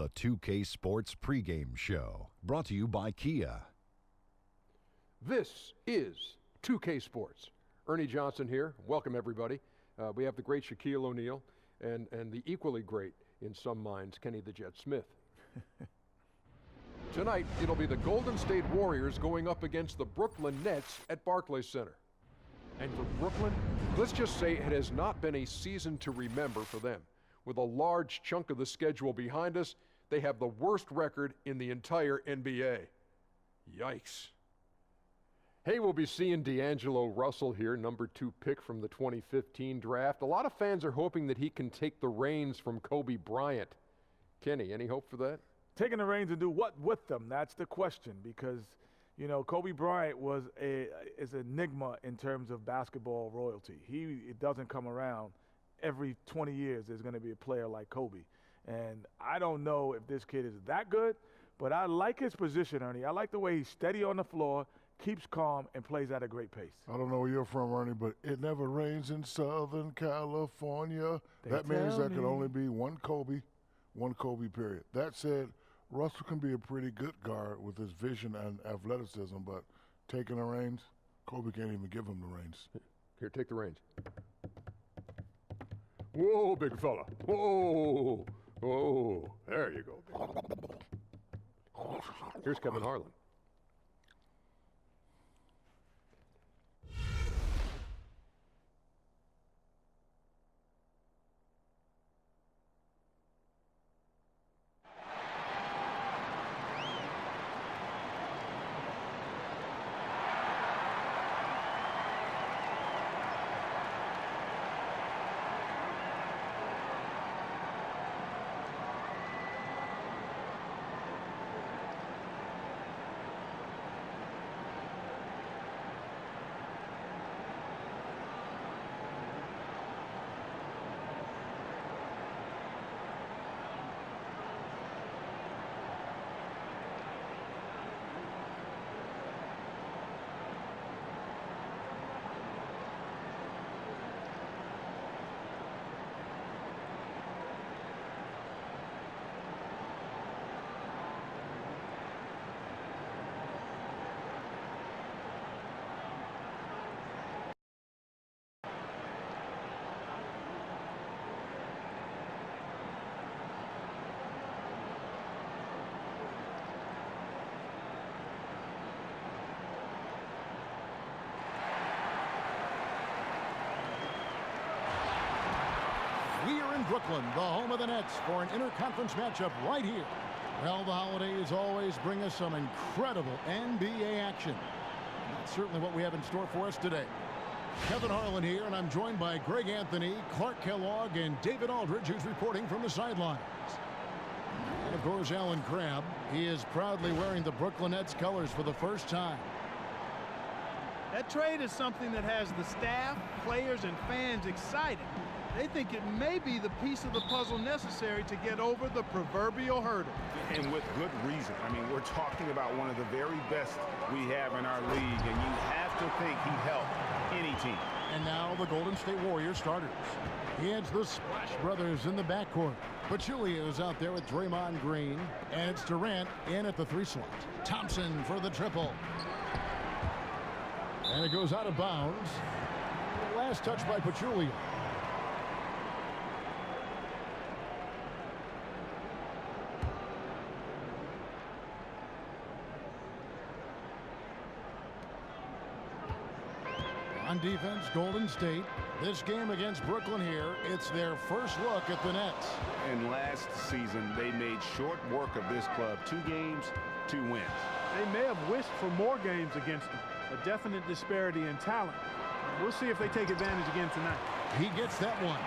the 2K Sports pregame show, brought to you by Kia. This is 2K Sports. Ernie Johnson here. Welcome, everybody. We have the great Shaquille O'Neal and the equally great, in some minds, Kenny the Jet Smith. Tonight, it'll be the Golden State Warriors going up against the Brooklyn Nets at Barclays Center. And for Brooklyn, let's just say it has not been a season to remember for them. With a large chunk of the schedule behind us, they have the worst record in the entire NBA. Yikes. Hey, we'll be seeing D'Angelo Russell here, number 2 pick from the 2015 draft. A lot of fans are hoping that he can take the reins from Kobe Bryant. Kenny, any hope for that? Taking the reins and do what with them? That's the question, because, you know, Kobe Bryant is an enigma in terms of basketball royalty. It doesn't come around. Every 20 years there's going to be a player like Kobe. And I don't know if this kid is that good, but I like his position, Ernie. I like the way he's steady on the floor, keeps calm, and plays at a great pace. I don't know where you're from, Ernie, but it never rains in Southern California. That means there can only be one Kobe, period. That said, Russell can be a pretty good guard with his vision and athleticism, but taking the reins, Kobe can't even give him the reins. Here, take the reins. Whoa, big fella. Whoa. Whoa. There you go. Here's Kevin Harlan. We are in Brooklyn, the home of the Nets, for an interconference matchup right here. Well, the holidays always bring us some incredible NBA action. And that's certainly what we have in store for us today. Kevin Harlan here, and I'm joined by Greg Anthony, Clark Kellogg, and David Aldridge, who's reporting from the sidelines. And, of course, Alan Crabb. He is proudly wearing the Brooklyn Nets colors for the first time. That trade is something that has the staff, players, and fans excited. They think it may be the piece of the puzzle necessary to get over the proverbial hurdle. And with good reason. I mean, we're talking about one of the very best we have in our league, and you have to think he'd help any team. And now the Golden State Warriors starters. He has the Splash Brothers in the backcourt. Pachulia is out there with Draymond Green, and it's Durant in at the 3 slot. Thompson for the triple. And it goes out of bounds. Last touch by Pachulia. On defense, Golden State. This game against Brooklyn here, it's their first look at the Nets. And last season, they made short work of this club. 2 games, 2 wins. They may have wished for more games against them. A definite disparity in talent. We'll see if they take advantage again tonight. He gets that one.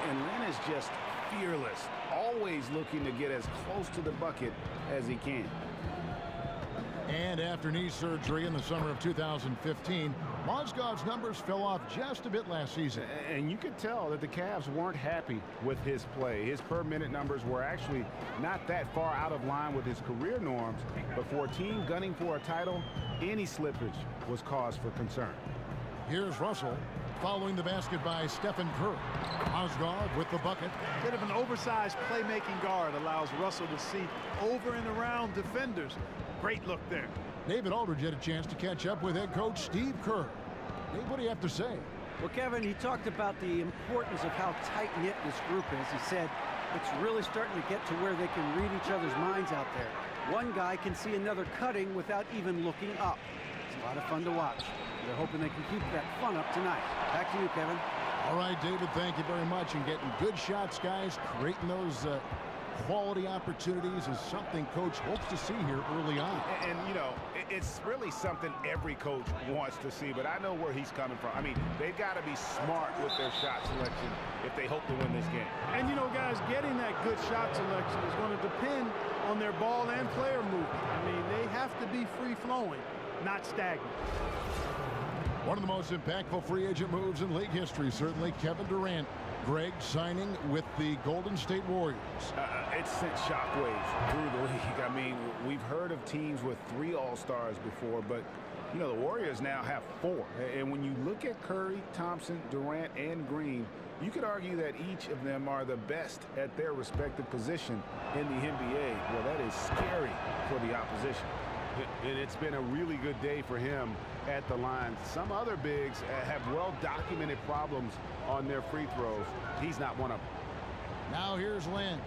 And Len is just fearless, always looking to get as close to the bucket as he can. And after knee surgery in the summer of 2015, Mozgov's numbers fell off just a bit last season. And you could tell that the Cavs weren't happy with his play. His per-minute numbers were actually not that far out of line with his career norms. But for a team gunning for a title, any slippage was cause for concern. Here's Russell. Following the basket by Stephen Curry. Mozgov with the bucket. Bit of an oversized playmaking guard allows Russell to see over and around defenders. Great look there. David Aldridge had a chance to catch up with head coach Steve Kerr. Dave, what do you have to say? Well, Kevin, he talked about the importance of how tight-knit this group is. He said it's really starting to get to where they can read each other's minds out there. One guy can see another cutting without even looking up. It's a lot of fun to watch. They're hoping they can keep that fun up tonight. Back to you, Kevin. All right, David, thank you very much. And getting good shots, guys, creating those quality opportunities is something Coach hopes to see here early on. And you know, it's really something every coach wants to see, but I know where he's coming from. I mean, they've got to be smart with their shot selection if they hope to win this game. And, you know, guys, getting that good shot selection is going to depend on their ball and player movement. I mean, they have to be free-flowing, not stagnant. One of the most impactful free agent moves in league history, certainly Kevin Durant. Greg signing with the Golden State Warriors. It sent shockwaves through the league. I mean, we've heard of teams with 3 All-Stars before, but, you know, the Warriors now have 4. And when you look at Curry, Thompson, Durant, and Green, you could argue that each of them are the best at their respective position in the NBA. Well, that is scary for the opposition. And it's been a really good day for him at the line. Some other bigs have well-documented problems on their free throws. He's not one of them. Now here's Lynn,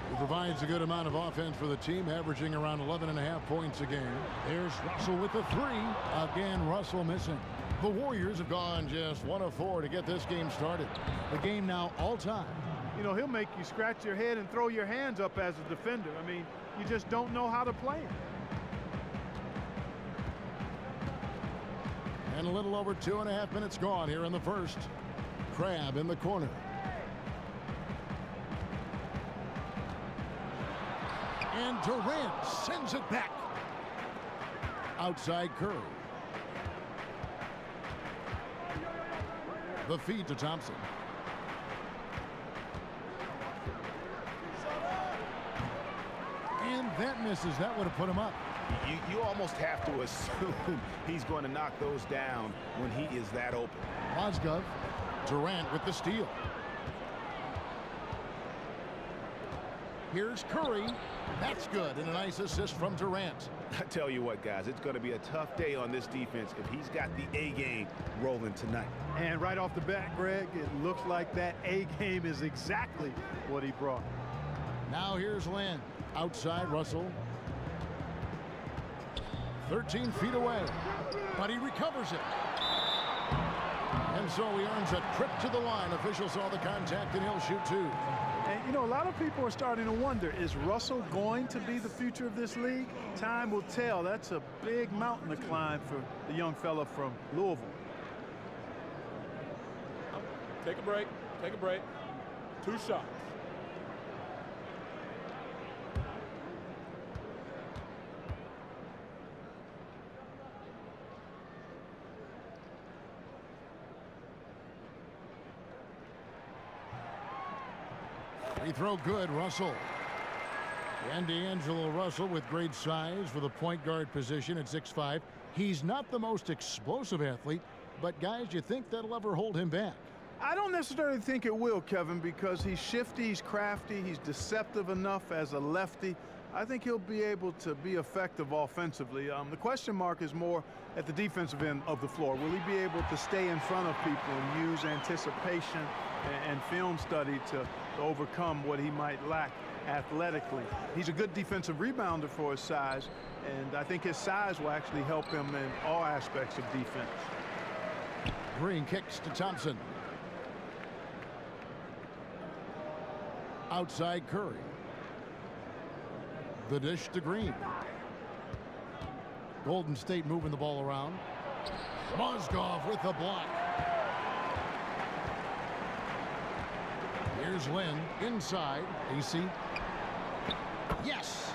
who provides a good amount of offense for the team, averaging around 11.5 points a game. There's Russell with the 3. Again, Russell missing. The Warriors have gone just 1 of 4 to get this game started. The game now all time. You know, he'll make you scratch your head and throw your hands up as a defender. I mean, you just don't know how to play him. And a little over 2.5 minutes gone here in the first. Crab in the corner. And Durant sends it back. Outside Curry. The feed to Thompson. And that misses. That would have put him up. You almost have to assume he's going to knock those down when he is that open. Mozgov. Durant with the steal. Here's Curry. That's good. And a nice assist from Durant. I tell you what, guys, it's going to be a tough day on this defense if he's got the A game rolling tonight. And right off the bat, Greg, it looks like that A game is exactly what he brought. Now here's Lynn. Outside Russell. 13 feet away. But he recovers it. And so he earns a trip to the line. Officials saw the contact and he'll shoot 2. And, you know, a lot of people are starting to wonder, is Russell going to be the future of this league? Time will tell. That's a big mountain to climb for the young fella from Louisville. Take a break. Take a break. 2 shots. Free throw good, Russell. And D'Angelo Russell with great size for the point guard position at 6'5". He's not the most explosive athlete, but guys, you think that'll ever hold him back? I don't necessarily think it will, Kevin, because he's shifty, he's crafty, he's deceptive enough as a lefty. I think he'll be able to be effective offensively. The question mark is more at the defensive end of the floor. Will he be able to stay in front of people and use anticipation and film study to overcome what he might lack athletically? He's a good defensive rebounder for his size, and I think his size will actually help him in all aspects of defense. Green kicks to Thompson. Outside Curry. The dish to Green. Golden State moving the ball around. Mozgov with the block. Here's Lynn inside. AC. Yes.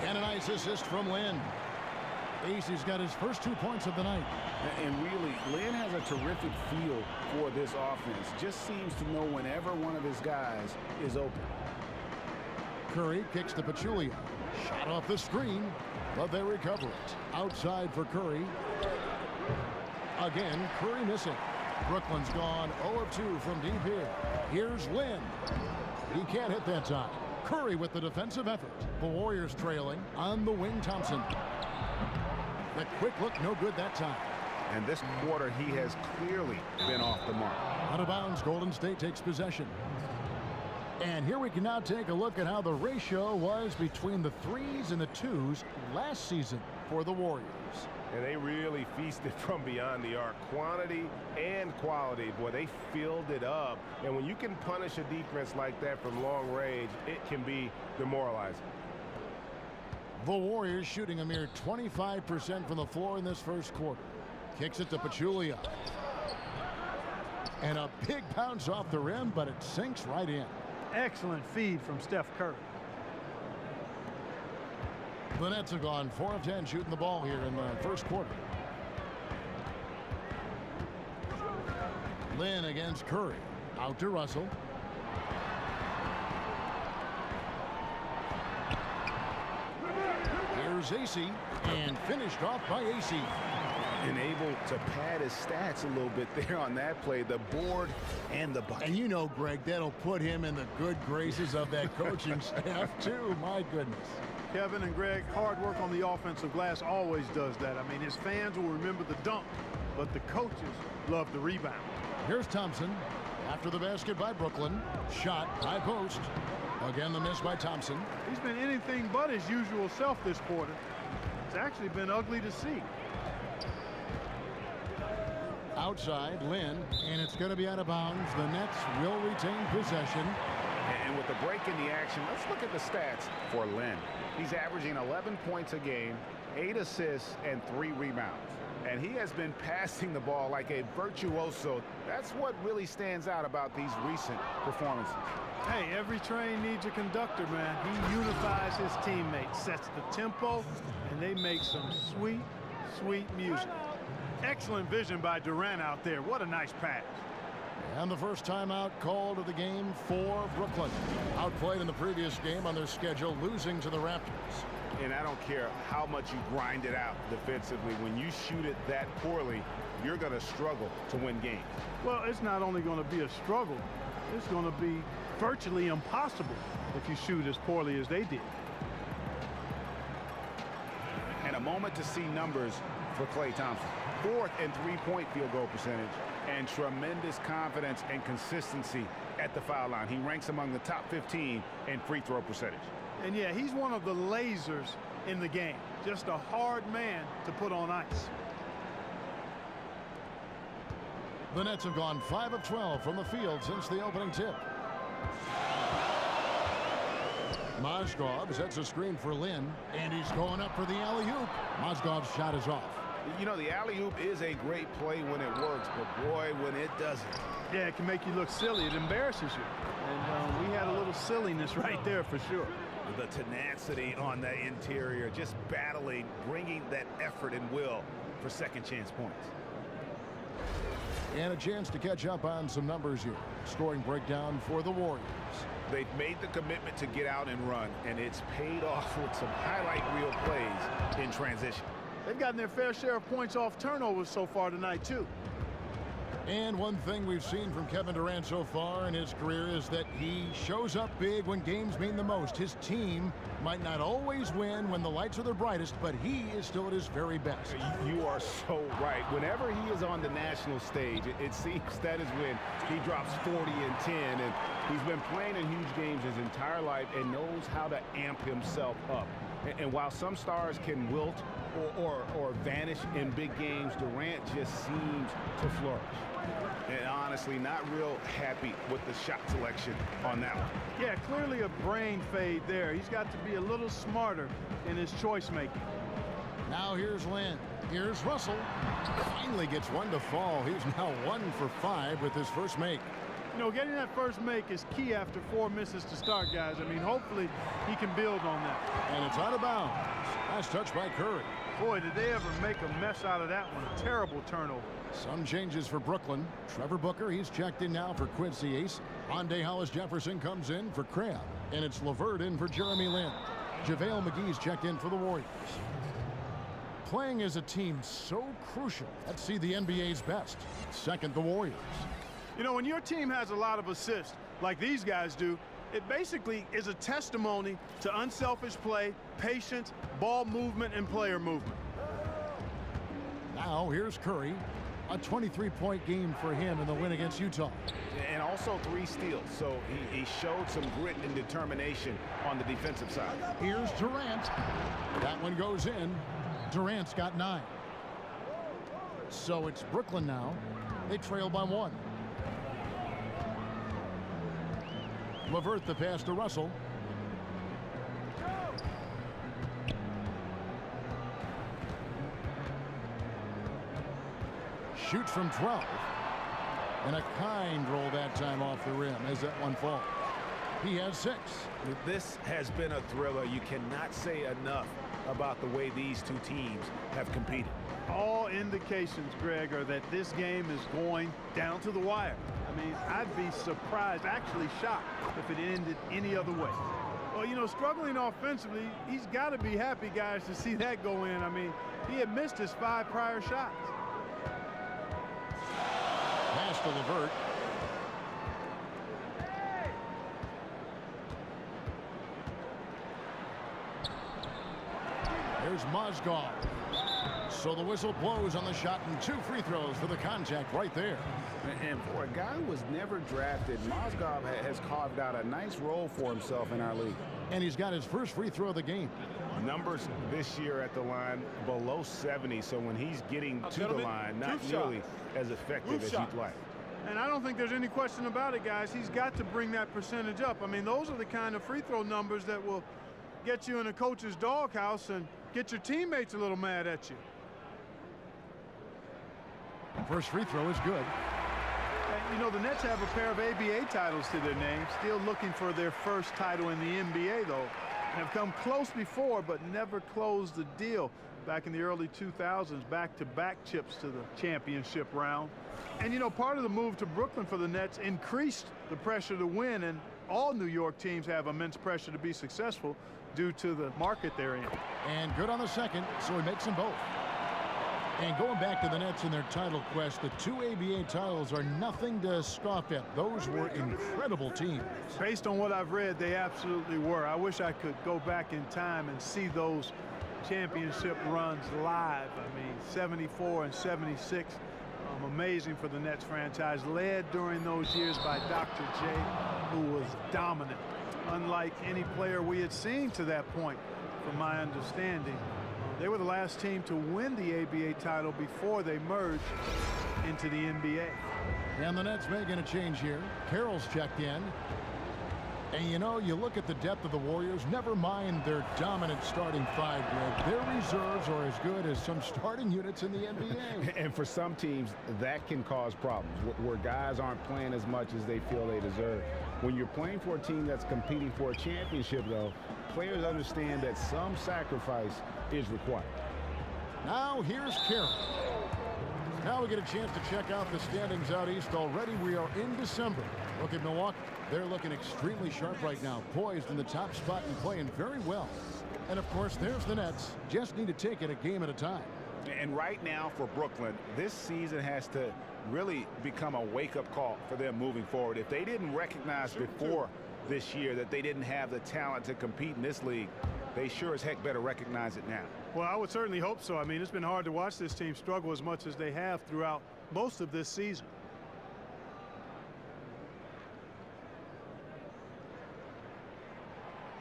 And a nice assist from Lynn. AC's got his first 2 points of the night. And really, Lynn has a terrific feel for this offense. Just seems to know whenever one of his guys is open. Curry kicks to Pachulia. Shot off the screen, but they recover it. Outside for Curry. Again, Curry missing. Brooklyn's gone 0 of 2 from deep here. Here's Lynn. He can't hit that time. Curry with the defensive effort. The Warriors trailing on the wing. Thompson. The quick look, no good that time. And this quarter, he has clearly been off the mark. Out of bounds, Golden State takes possession. And here we can now take a look at how the ratio was between the 3s and the 2s last season for the Warriors. And they really feasted from beyond the arc. Quantity and quality. Boy, they filled it up. And when you can punish a defense like that from long range, it can be demoralizing. The Warriors shooting a mere 25% from the floor in this first quarter. Kicks it to Pachulia. And a big bounce off the rim, but it sinks right in. Excellent feed from Steph Curry. The Nets have gone 4 of 10 shooting the ball here in the first quarter. Lynn against Curry. Out to Russell. Here's AC, and finished off by AC. And able to pad his stats a little bit there on that play, the board and the bucket. And you know, Greg, that'll put him in the good graces of that coaching staff too. My goodness. Kevin and Greg, hard work on the offensive glass always does that. I mean, his fans will remember the dunk, but the coaches love the rebound. Here's Thompson after the basket by Brooklyn. Shot, high post. Again, the miss by Thompson. He's been anything but his usual self this quarter. It's actually been ugly to see. Outside, Lynn, and it's going to be out of bounds. The Nets will retain possession. And with the break in the action, let's look at the stats for Lynn. He's averaging 11 points a game, 8 assists, and 3 rebounds. And he has been passing the ball like a virtuoso. That's what really stands out about these recent performances. Hey, every train needs a conductor, man. He unifies his teammates, sets the tempo, and they make some sweet, sweet music. Excellent vision by Durant out there. What a nice pass. And the first timeout called of the game for Brooklyn. Outplayed in the previous game on their schedule, losing to the Raptors. And I don't care how much you grind it out defensively. When you shoot it that poorly, you're going to struggle to win games. Well, it's not only going to be a struggle, it's going to be virtually impossible if you shoot as poorly as they did. And a moment to see numbers for Klay Thompson. 4th and 3-point field goal percentage, and tremendous confidence and consistency at the foul line. He ranks among the top 15 in free throw percentage. And yeah, he's one of the lasers in the game. Just a hard man to put on ice. The Nets have gone 5 of 12 from the field since the opening tip. Mozgov sets a screen for Lynn, and he's going up for the alley-oop. Mozgov's shot is off. You know, the alley-oop is a great play when it works, but boy, when it doesn't. Yeah, it can make you look silly. It embarrasses you. And we had a little silliness right there for sure. The tenacity on the interior, just battling, bringing that effort and will for second chance points. And a chance to catch up on some numbers here. Scoring breakdown for the Warriors. They've made the commitment to get out and run, and it's paid off with some highlight reel plays in transition. They've gotten their fair share of points off turnovers so far tonight, too. And one thing we've seen from Kevin Durant so far in his career is that he shows up big when games mean the most. His team might not always win when the lights are their brightest, but he is still at his very best. You are so right. Whenever he is on the national stage, it seems that is when he drops 40 and 10. And he's been playing in huge games his entire life and knows how to amp himself up. And while some stars can wilt or vanish in big games, Durant just seems to flourish. And honestly, not real happy with the shot selection on that one. Yeah, clearly a brain fade there. He's got to be a little smarter in his choice making. Now here's Lynn. Here's Russell. Finally gets one to fall. He's now 1 for 5 with his first make. You know, getting that first make is key after 4 misses to start, guys. I mean, hopefully he can build on that. And it's out of bounds. Nice touch by Curry. Boy, did they ever make a mess out of that one. A terrible turnover. Some changes for Brooklyn. Trevor Booker, he's checked in now for Quincy Ace. Monday Hollis Jefferson comes in for Crabb. And it's LeVert in for Jeremy Lin. JaVale McGee's checked in for the Warriors. playing as a team so crucial. Let's see the NBA's best. Second, the Warriors. You know, when your team has a lot of assists, like these guys do, it basically is a testimony to unselfish play, patience, ball movement, and player movement. Now, here's Curry. A 23-point game for him in the win against Utah. And also 3 steals, so he showed some grit and determination on the defensive side. Here's Durant. That one goes in. Durant's got 9. So it's Brooklyn now. They trail by 1. LeVert the pass to Russell. Shoots from 12. And a kind roll that time off the rim as that one falls. He has 6. This has been a thriller. You cannot say enough about the way these two teams have competed. All indications, Greg, are that this game is going down to the wire. I mean, I'd be surprised, actually shocked, if it ended any other way. Well, you know, struggling offensively, he's got to be happy, guys, to see that go in. I mean, he had missed his 5 prior shots. Pass to LeVert. There's Mozgov. So the whistle blows on the shot and 2 free throws for the contact right there. And for a guy who was never drafted, Mozgov has carved out a nice role for himself in our league. And he's got his first free throw of the game. Numbers this year at the line below 70, so when he's getting to the line, not nearly as effective as you'd like. And I don't think there's any question about it, guys. He's got to bring that percentage up. I mean, those are the kind of free throw numbers that will get you in a coach's doghouse and get your teammates a little mad at you. First free throw is good. And, you know, the Nets have a pair of ABA titles to their name. Still looking for their first title in the NBA, though. Have come close before, but never closed the deal. Back in the early 2000s, back-to-back chips to the championship round. And, you know, part of the move to Brooklyn for the Nets increased the pressure to win, and all New York teams have immense pressure to be successful due to the market they're in. And good on the second, so he makes them both. And going back to the Nets in their title quest, the 2 ABA titles are nothing to scoff at. Those were incredible teams. Based on what I've read, they absolutely were. I wish I could go back in time and see those championship runs live. I mean, 74 and 76. Amazing for the Nets franchise, led during those years by Dr. J, who was dominant, unlike any player we had seen to that point, from my understanding. They were the last team to win the ABA title before they merged into the NBA. And the Nets making a change here. Carroll's checked in. And, you know, you look at the depth of the Warriors, never mind their dominant starting 5, Greg. Their reserves are as good as some starting units in the NBA. And for some teams, that can cause problems, where guys aren't playing as much as they feel they deserve. When you're playing for a team that's competing for a championship, though, players understand that some sacrifice is required. Now here's Carroll. Now we get a chance to check out the standings out east. Already we are in December. Look at Milwaukee. They're looking extremely sharp right now, poised in the top spot and playing very well. And of course, there's the Nets. Just need to take it a game at a time. And right now for Brooklyn, this season has to really become a wake-up call for them moving forward. If they didn't recognize before this year that they didn't have the talent to compete in this league, they sure as heck better recognize it now. Well, I would certainly hope so. I mean, it's been hard to watch this team struggle as much as they have throughout most of this season.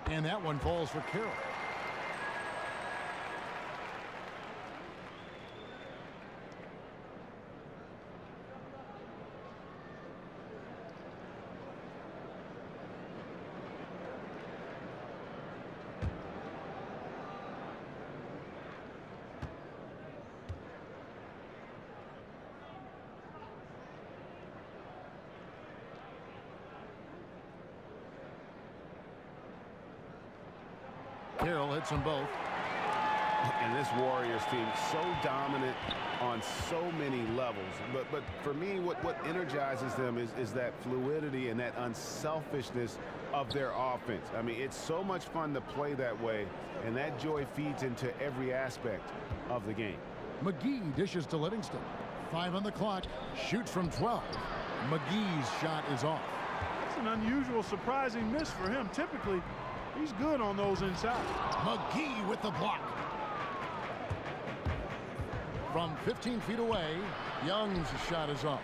And that one falls for Carroll. Carroll hits them both. And this Warriors team so dominant on so many levels. But for me, what energizes them is that fluidity and that unselfishness of their offense. I mean, it's so much fun to play that way, and that joy feeds into every aspect of the game. McGee dishes to Livingston. 5 on the clock. Shoots from 12. McGee's shot is off. That's an unusual, surprising miss for him. Typically, he's good on those inside. McGee with the block. From 15 feet away, Young's shot is off.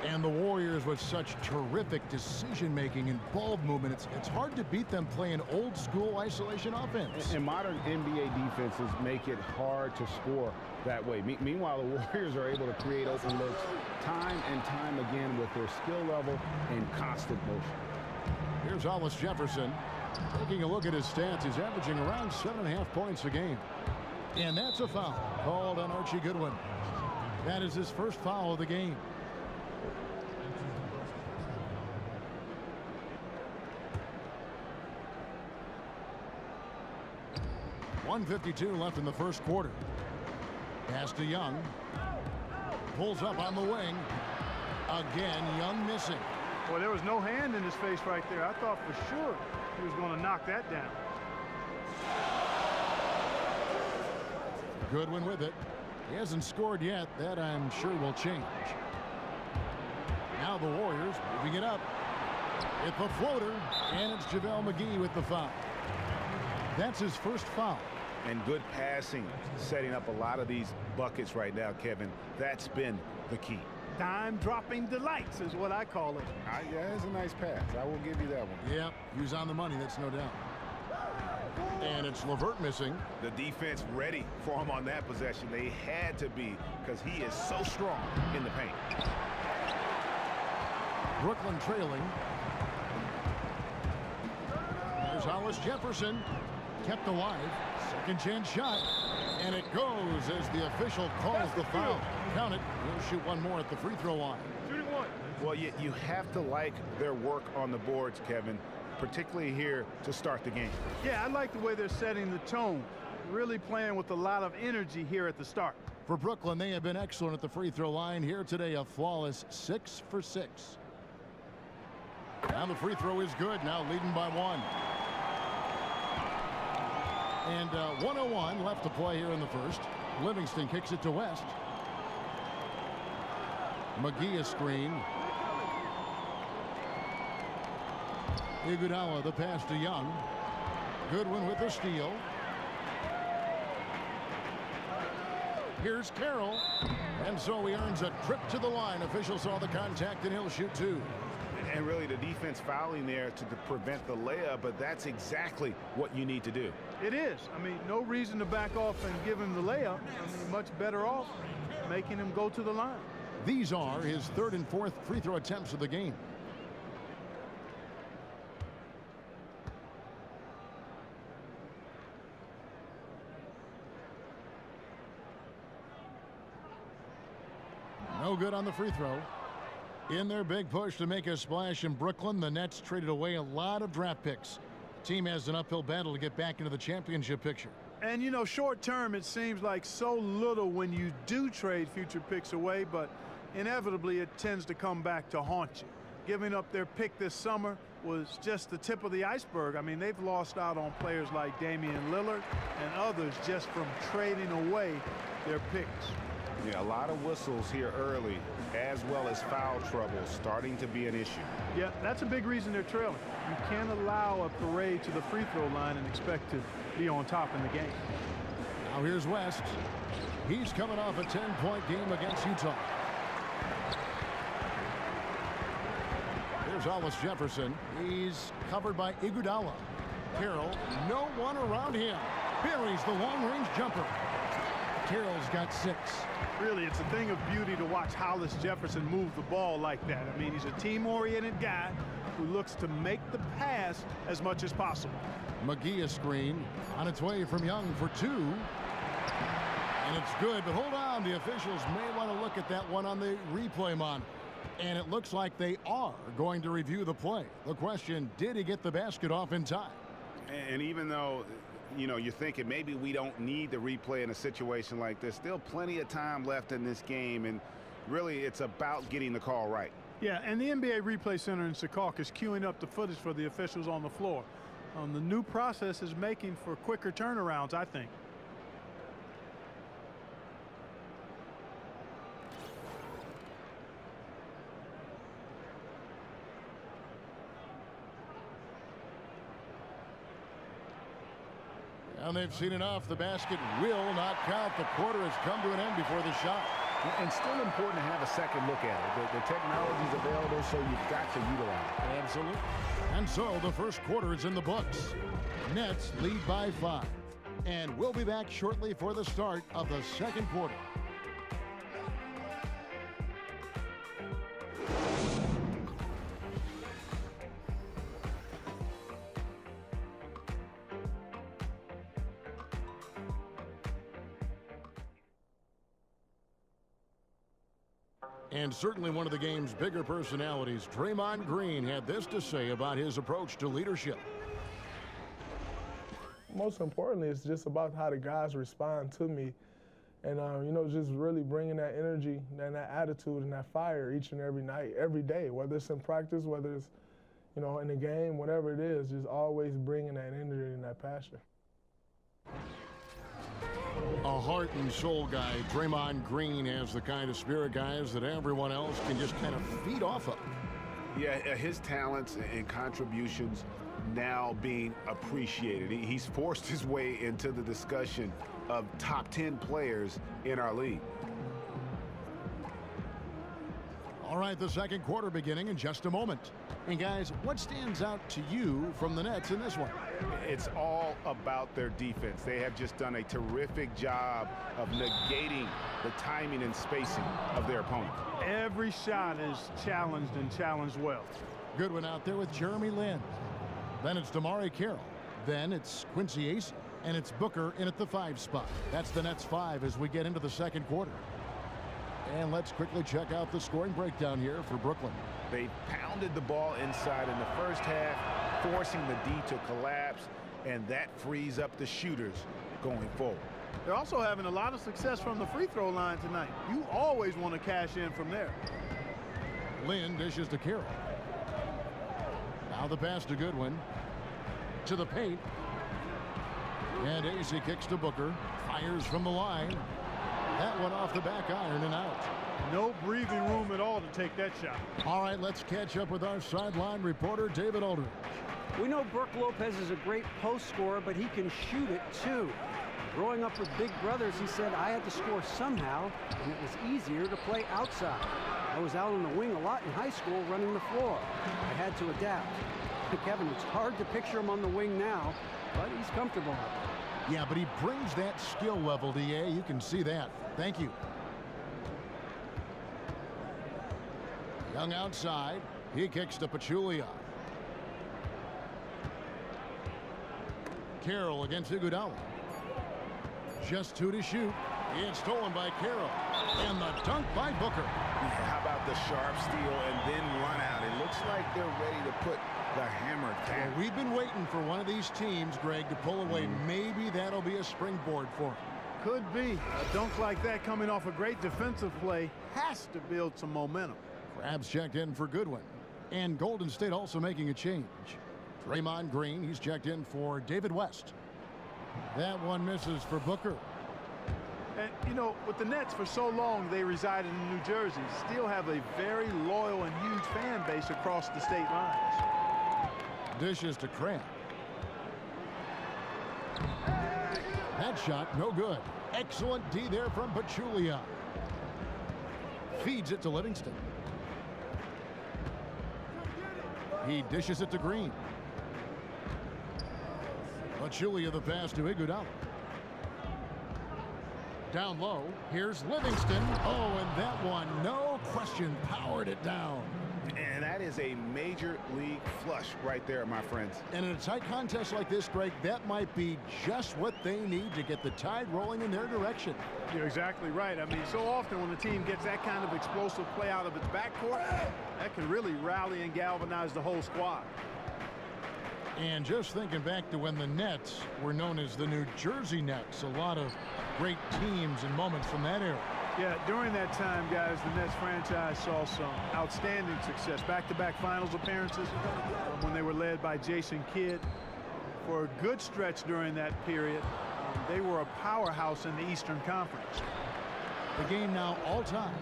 And the Warriors with such terrific decision-making and ball movement, it's hard to beat them playing old-school isolation offense. And modern NBA defenses make it hard to score that way. Meanwhile, the Warriors are able to create open looks time and time again with their skill level and constant motion. Here's Hollis Jefferson. Taking a look at his stats, he's averaging around 7.5 points a game. And that's a foul called on Archie Goodwin. That is his first foul of the game. .152 left in the first quarter. Pass to Young. Pulls up on the wing. Again, Young missing. Well, there was no hand in his face right there. I thought for sure he was going to knock that down. Goodwin with it. He hasn't scored yet. That, I'm sure, will change. Now the Warriors moving it up. It's a floater, and it's JaVale McGee with the foul. That's his first foul. And good passing, setting up a lot of these buckets right now, Kevin. That's been the key. Dime-dropping delights is what I call it. Yeah, it's a nice pass. I will give you that one. Yep, he was on the money, that's no doubt. And it's LeVert missing. The defense ready for him on that possession. They had to be, because he is so strong in the paint. Brooklyn trailing. There's Hollis Jefferson. Kept alive. Second chance shot. And it goes as the official calls the foul. Count it. He'll shoot one more at the free throw line. Shooting one. Well, you have to like their work on the boards, Kevin, particularly here to start the game. Yeah, I like the way they're setting the tone. Really playing with a lot of energy here at the start. For Brooklyn, they have been excellent at the free throw line here today. A flawless 6 for 6. Now the free throw is good. Now leading by 1. And 1:01 left to play here in the first. Livingston kicks it to West. McGee a screen. Iguodala the pass to Young. Goodwin with the steal. Here's Carroll. And so he earns a trip to the line. Official saw the contact and he'll shoot 2. And really the defense fouling there to prevent the layup, but that's exactly what you need to do. It is. I mean, no reason to back off and give him the layup. I mean, much better off making him go to the line. These are his 3rd and 4th free throw attempts of the game. No good on the free throw. In their big push to make a splash in Brooklyn, the Nets traded away a lot of draft picks. The team has an uphill battle to get back into the championship picture. And, you know, short term, it seems like so little when you do trade future picks away, but inevitably it tends to come back to haunt you. Giving up their pick this summer was just the tip of the iceberg. I mean, they've lost out on players like Damian Lillard and others just from trading away their picks. Yeah, a lot of whistles here early, as well as foul trouble starting to be an issue. Yeah, that's a big reason they're trailing. You can't allow a parade to the free throw line and expect to be on top in the game. Now here's West. He's coming off a 10-point game against Utah. Here's Hollis Jefferson. He's covered by Iguodala. Carroll, no one around him. Buries the long-range jumper. Carroll's got 6. Really, it's a thing of beauty to watch Hollis Jefferson move the ball like that. I mean, he's a team-oriented guy who looks to make the pass as much as possible. McGee a screen on its way from Young for 2. And it's good, but hold on. The officials may want to look at that one on the replay monitor. And it looks like they are going to review the play. The question, did he get the basket off in time? And even though you know, you're thinking maybe we don't need the replay in a situation like this. Still plenty of time left in this game, and really it's about getting the call right. Yeah, and the NBA Replay Center in Secaucus is queuing up the footage for the officials on the floor. The new process is making for quicker turnarounds, I think. And they've seen enough. The basket will not count. The quarter has come to an end before the shot. And still important to have a second look at it. The technology is available, so you've got to utilize it. Absolutely. And so the first quarter is in the books. Nets lead by 5. And we'll be back shortly for the start of the second quarter. And certainly one of the game's bigger personalities, Draymond Green, had this to say about his approach to leadership. Most importantly, it's just about how the guys respond to me. And, you know, just really bringing that energy and that attitude and that fire each and every night, every day, whether it's in practice, whether it's, you know, in the game, whatever it is, just always bringing that energy and that passion. A heart and soul guy. Draymond Green has the kind of spirit, guys, that everyone else can just kind of feed off of. Yeah, his talents and contributions now being appreciated. He's forced his way into the discussion of top 10 players in our league. All right, the second quarter beginning in just a moment. And guys, what stands out to you from the Nets in this one? It's all about their defense. They have just done a terrific job of negating the timing and spacing of their opponent. Every shot is challenged and challenged well. Good one out there with Jeremy Lin. Then it's Damari Carroll. Then it's Quincy Ace. And it's Booker in at the 5 spot. That's the Nets 5 as we get into the second quarter. And let's quickly check out the scoring breakdown here for Brooklyn. They pounded the ball inside in the first half, forcing the D to collapse, and that frees up the shooters going forward. They're also having a lot of success from the free throw line tonight. You always want to cash in from there. Lin dishes to Carroll. Now the pass to Goodwin. To the paint. And AC kicks to Booker. Fires from the line. That one off the back iron and out. No breathing room at all to take that shot. All right, let's catch up with our sideline reporter, David Aldridge. We know Brook Lopez is a great post scorer, but he can shoot it too. Growing up with big brothers, he said, I had to score somehow, and it was easier to play outside. I was out on the wing a lot in high school running the floor. I had to adapt. Kevin, it's hard to picture him on the wing now, but he's comfortable out there. Yeah, but he brings that skill level, DA. You can see that. Thank you. Young outside. He kicks to Pachulia. Carroll against Iguodala. Just 2 to shoot. It's stolen by Carroll. And the dunk by Booker. Yeah, how about the sharp steal and then run out? It looks like they're ready to put the hammer down. Well, we've been waiting for one of these teams, Greg, to pull away. Maybe that'll be a springboard for him. Could be. A dunk like that coming off a great defensive play has to build some momentum. Crabs checked in for Goodwin. And Golden State also making a change. Draymond Green, he's checked in for David West. That one misses for Booker. And, you know, with the Nets for so long, they resided in New Jersey, still have a very loyal and huge fan base across the state lines. Dishes to Crab. That shot, no good. Excellent D there from Pachulia. Feeds it to Livingston. He dishes it to Green. Pachulia the pass to Iguodala. Down low, here's Livingston. Oh, and that one, no question, powered it down. And that is a major league flush right there, my friends. And in a tight contest like this, Greg, that might be just what they need to get the tide rolling in their direction. You're exactly right. I mean, so often when a team gets that kind of explosive play out of its backcourt, that can really rally and galvanize the whole squad. And just thinking back to when the Nets were known as the New Jersey Nets, a lot of great teams and moments from that era. Yeah, during that time, guys, the Nets franchise saw some outstanding success. Back-to-back finals appearances when they were led by Jason Kidd. For a good stretch during that period, they were a powerhouse in the Eastern Conference. The game now all-time.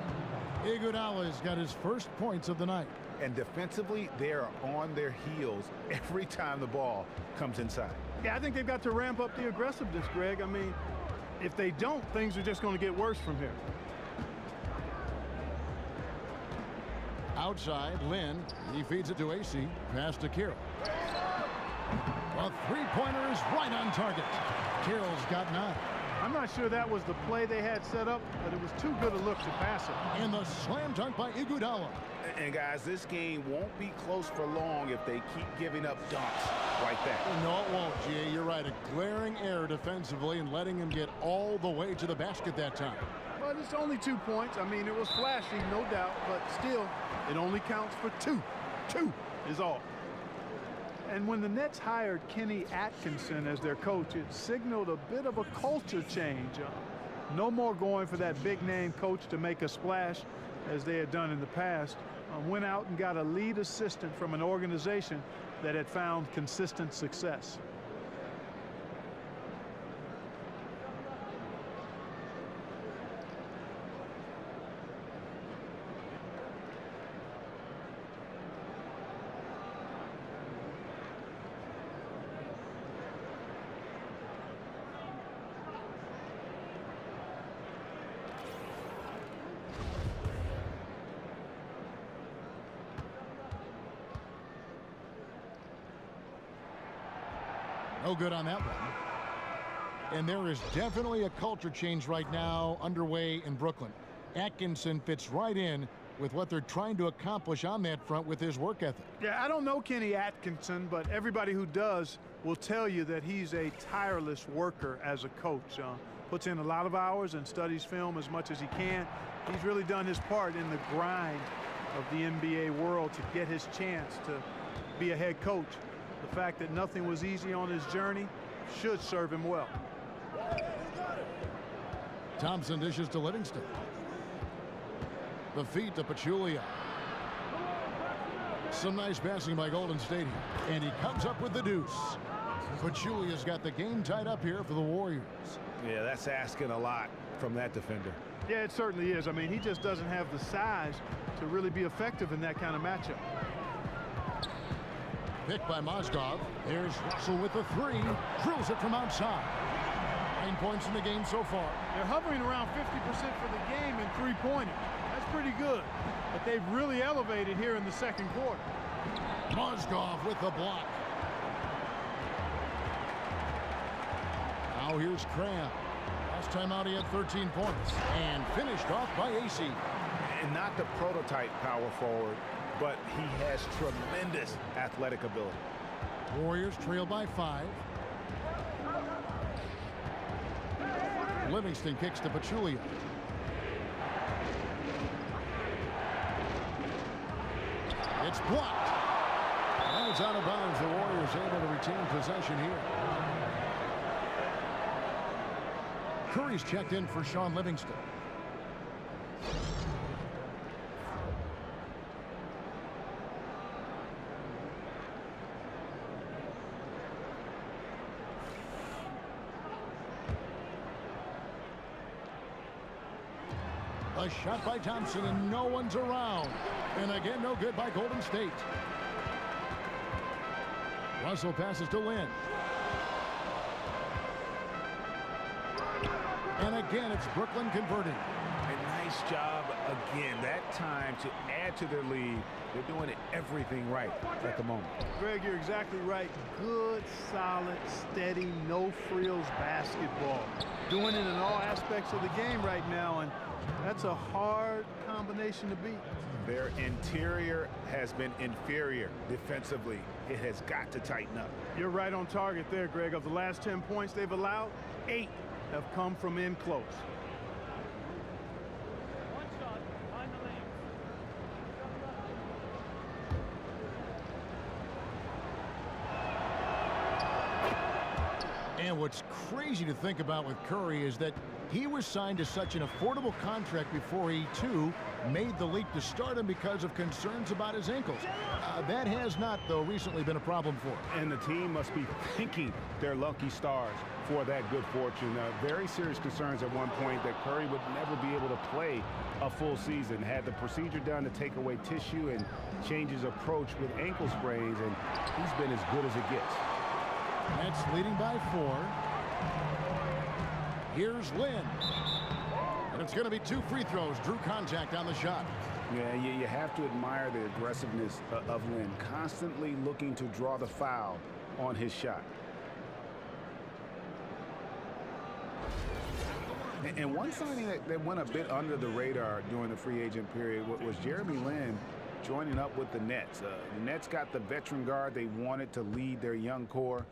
Iguodala's got his first points of the night. And defensively, they are on their heels every time the ball comes inside. Yeah, I think they've got to ramp up the aggressiveness, Greg. I mean, if they don't, things are just going to get worse from here. Outside, Lynn. He feeds it to AC. Pass to Carroll. A three-pointer is right on target. Carroll's got 9. I'm not sure that was the play they had set up, but it was too good a look to pass it. And the slam dunk by Iguodala. And guys, this game won't be close for long if they keep giving up dunks like that. No, it won't, G. You're right. A glaring error defensively and letting him get all the way to the basket that time. But it's only 2 points. I mean, it was flashy, no doubt, but still, it only counts for 2. 2 is all. And when the Nets hired Kenny Atkinson as their coach, it signaled a bit of a culture change. No more going for that big-name coach to make a splash as they had done in the past. Went out and got a lead assistant from an organization that had found consistent success. No good on that one. And there is definitely a culture change right now underway in Brooklyn. Atkinson fits right in with what they're trying to accomplish on that front with his work ethic. Yeah, I don't know Kenny Atkinson, but everybody who does will tell you that he's a tireless worker as a coach. Puts in a lot of hours and studies film as much as he can. He's really done his part in the grind of the NBA world to get his chance to be a head coach. The fact that nothing was easy on his journey should serve him well. Thompson dishes to Livingston. The feet to Pachulia. Some nice passing by Golden State here. And he comes up with the deuce. Pachulia's got the game tied up here for the Warriors. Yeah, that's asking a lot from that defender. Yeah, it certainly is. I mean, he just doesn't have the size to really be effective in that kind of matchup. Picked by Mozgov. There's Russell with the 3. Drills it from outside. 9 points in the game so far. They're hovering around 50% for the game in three-pointing. That's pretty good. But they've really elevated here in the second quarter. Mozgov with the block. Now here's Cram. Last time out he had 13 points. And finished off by AC. And not the prototype power forward, but he has tremendous athletic ability. Warriors trail by 5. Livingston kicks to Pachulia. It's blocked. Now it's out of bounds. The Warriors able to retain possession here. Curry's checked in for Sean Livingston. A shot by Thompson, and no one's around. And again, no good by Golden State. Russell passes to Lynn. And again, it's Brooklyn converting. A nice job again. That time to add to their lead. They're doing everything right at the moment. Greg, you're exactly right. Good, solid, steady, no-frills basketball. Doing it in all aspects of the game right now, and that's a hard combination to beat. Their interior has been inferior defensively. It has got to tighten up. You're right on target there, Greg. Of the last 10 points they've allowed, 8 have come from in close. And what's crazy to think about with Curry is that he was signed to such an affordable contract before he, too, made the leap to stardom because of concerns about his ankles. That has not, though, recently been a problem for him. And the team must be thanking their lucky stars for that good fortune. Very serious concerns at one point that Curry would never be able to play a full season. Had the procedure done to take away tissue and change his approach with ankle sprains, and he's been as good as it gets. Nets leading by 4. Here's Lynn. And it's going to be 2 free throws. Drew contact on the shot. Yeah, you have to admire the aggressiveness of Lynn, constantly looking to draw the foul on his shot. And one signing that went a bit under the radar during the free agent period was Jeremy Lin joining up with the Nets. The Nets got the veteran guard they wanted to lead their young core.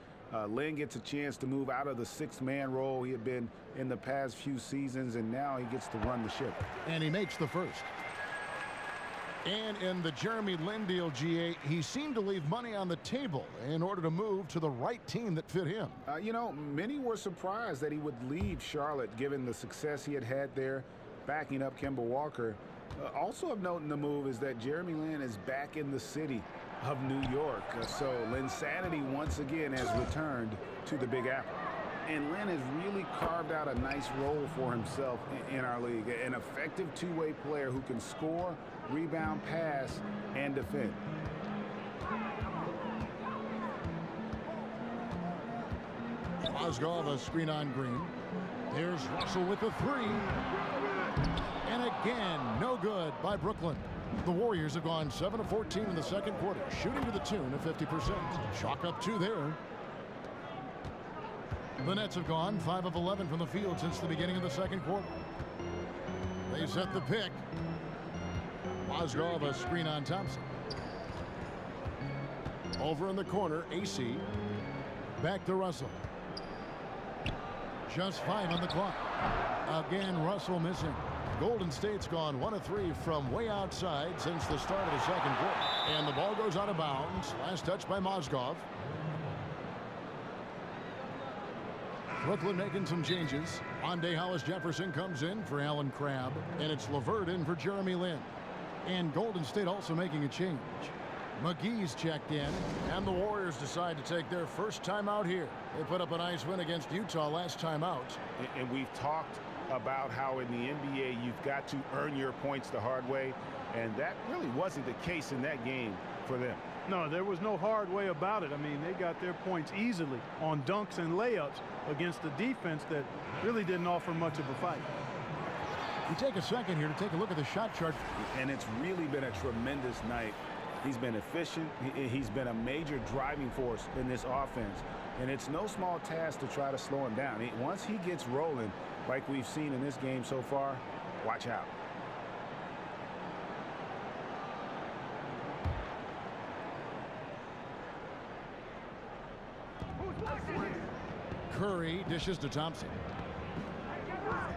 Lin gets a chance to move out of the 6-man role he had been in the past few seasons, and now he gets to run the ship. And he makes the first. And in the Jeremy Lin deal, GA, he seemed to leave money on the table in order to move to the right team that fit him. You know, many were surprised that he would leave Charlotte given the success he had there, backing up Kemba Walker. Also of note in the move is that Jeremy Lin is back in the city of New York. So Linsanity once again has returned to the Big Apple. And Lin has really carved out a nice role for himself in our league. An effective two-way player who can score, rebound, pass, and defend. Mozgov, a screen on Green. Here's Russell with the 3. And again, no good by Brooklyn. The Warriors have gone 7 of 14 in the second quarter, shooting to the tune of 50%. Chalk up 2 there. The Nets have gone 5 of 11 from the field since the beginning of the second quarter. They set the pick. Mozgov, a screen on Thompson. Over in the corner, AC. Back to Russell. Just 5 on the clock. Again, Russell missing. Golden State's gone 1 of 3 from way outside since the start of the second quarter. And the ball goes out of bounds. Last touch by Mozgov. Brooklyn making some changes. Monday Hollis Jefferson comes in for Allen Crabbe. And it's LeVert in for Jeremy Lin. And Golden State also making a change. McGee's checked in. And the Warriors decide to take their first time out here. They put up a nice win against Utah last time out. And we've talked about how in the NBA you've got to earn your points the hard way. And that really wasn't the case in that game for them. No, there was no hard way about it. I mean, they got their points easily on dunks and layups against the defense that really didn't offer much of a fight. We take a second here to take a look at the shot chart. And it's really been a tremendous night. He's been efficient. He's been a major driving force in this offense. And it's no small task to try to slow him down. Once he gets rolling, like we've seen in this game so far, watch out. Curry dishes to Thompson.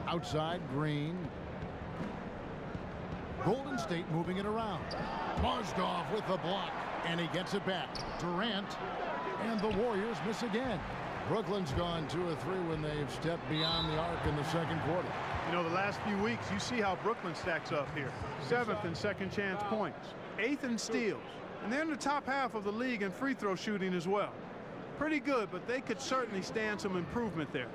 Outside, Green. Golden State moving it around. Mozgov with the block, and he gets it back. Durant, and the Warriors miss again. Brooklyn's gone 2 of 3 when they've stepped beyond the arc in the second quarter. You know, the last few weeks, you see how Brooklyn stacks up here. 7th in second chance points, 8th in steals, and they're in the top half of the league in free throw shooting as well. Pretty good, but they could certainly stand some improvement there.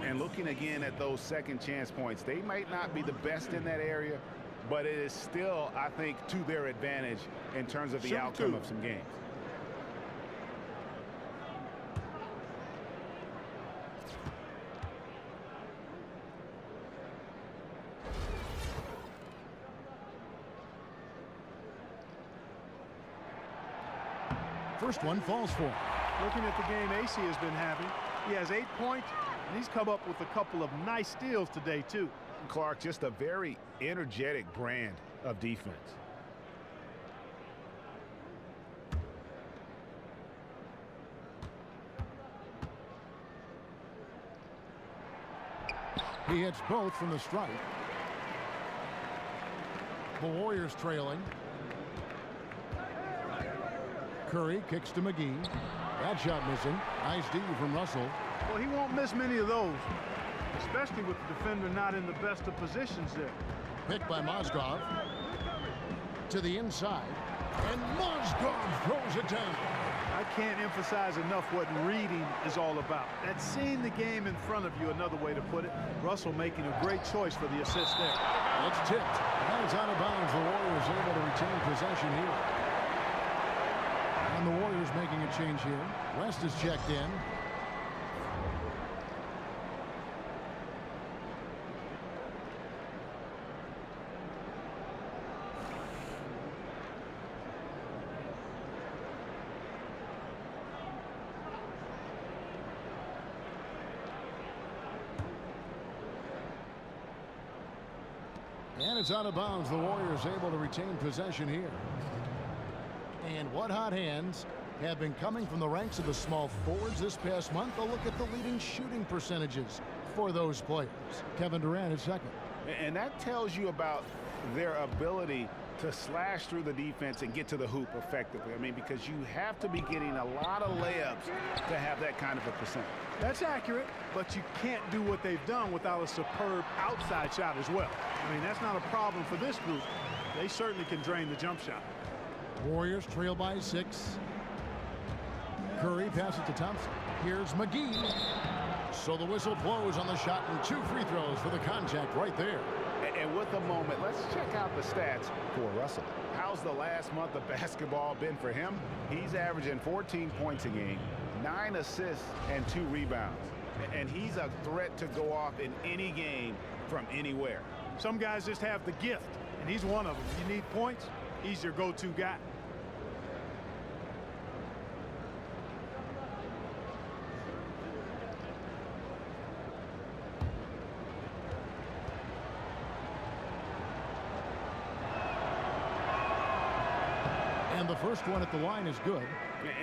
And looking again at those second chance points, they might not be the best in that area, but it is still, I think, to their advantage in terms of the outcome of some games. First one falls for him. Looking at the game AC has been having, he has 8 points, and he's come up with a couple of nice steals today, too. Clark, just a very energetic brand of defense. He hits both from the stripe. The Warriors trailing. Curry kicks to McGee. That shot missing. Nice D from Russell. Well, he won't miss many of those, especially with the defender not in the best of positions there. Picked by Mozgov. To the inside. And Mozgov throws it down. I can't emphasize enough what reading is all about. That's seeing the game in front of you, another way to put it. Russell making a great choice for the assist there. It's tipped. And it's out of bounds. The Warriors able to retain possession here. And the Warriors making a change here. West is checked in. And it's out of bounds. The Warriors able to retain possession here. And what hot hands have been coming from the ranks of the small forwards this past month. A look at the leading shooting percentages for those players. Kevin Durant is second. And that tells you about their ability to slash through the defense and get to the hoop effectively. I mean, because you have to be getting a lot of layups to have that kind of a percentage. That's accurate, but you can't do what they've done without a superb outside shot as well. I mean, that's not a problem for this group. They certainly can drain the jump shot. Warriors trail by 6. Curry passes to Thompson. Here's McGee. So the whistle blows on the shot and 2 free throws for the contact right there. And with a moment, let's check out the stats for Russell. How's the last month of basketball been for him? He's averaging 14 points a game, 9 assists, and 2 rebounds. And he's a threat to go off in any game from anywhere. Some guys just have the gift, and he's one of them. You need points, he's your go-to guy. And the first one at the line is good.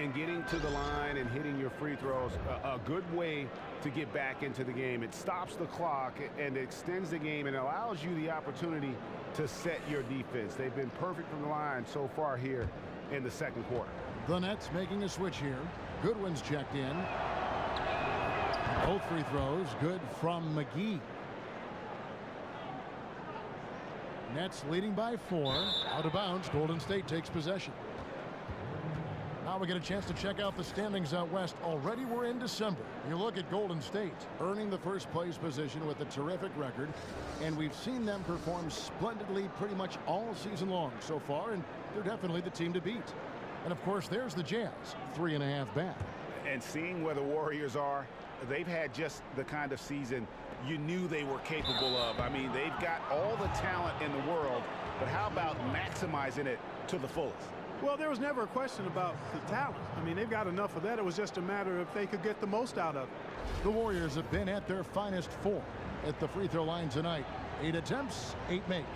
And getting to the line and hitting your free throws, a good way to get back into the game. It stops the clock and extends the game and allows you the opportunity to set your defense. They've been perfect from the line so far here in the second quarter. The Nets making a switch here. Goodwin's checked in. Both free throws good from McGee. Nets leading by 4. Out of bounds. Golden State takes possession. Now we get a chance to check out the standings out west. Already we're in December. You look at Golden State earning the first place position with a terrific record. And we've seen them perform splendidly pretty much all season long so far. And they're definitely the team to beat. And of course there's the Jazz, 3.5 back. And seeing where the Warriors are, they've had just the kind of season you knew they were capable of. I mean, they've got all the talent in the world, but how about maximizing it to the fullest? Well, there was never a question about the talent. I mean, they've got enough of that. It was just a matter of if they could get the most out of it. The Warriors have been at their finest 4 at the free throw line tonight. 8 attempts, 8 makes.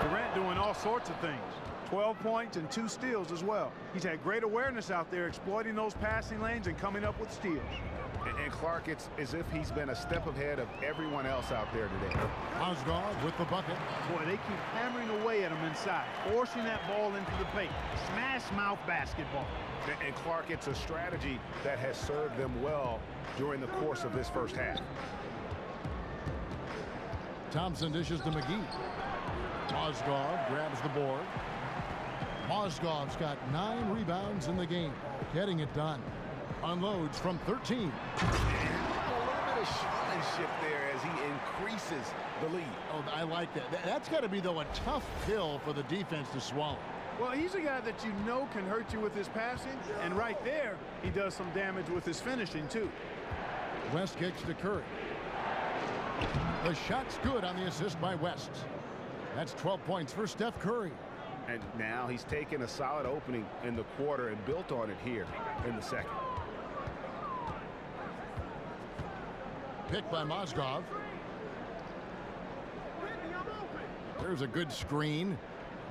Durant doing all sorts of things. 12 points and 2 steals as well. He's had great awareness out there, exploiting those passing lanes and coming up with steals. And Clark, it's as if he's been a step ahead of everyone else out there today. Mozgov with the bucket. Boy, they keep hammering away at him inside, forcing that ball into the paint. Smash mouth basketball. And Clark, it's a strategy that has served them well during the course of this first half. Thompson dishes to McGee. Mozgov grabs the board. Mozgov's got 9 rebounds in the game, getting it done. Unloads from 13. And a little bit of showmanship there as he increases the lead. Oh, I like that. That's got to be, though, a tough pill for the defense to swallow. Well, he's a guy that you know can hurt you with his passing, and right there, he does some damage with his finishing, too. West kicks to Curry. The shot's good on the assist by West. That's 12 points for Steph Curry. And now he's taken a solid opening in the quarter and built on it here in the second. Picked by Mozgov. There's a good screen.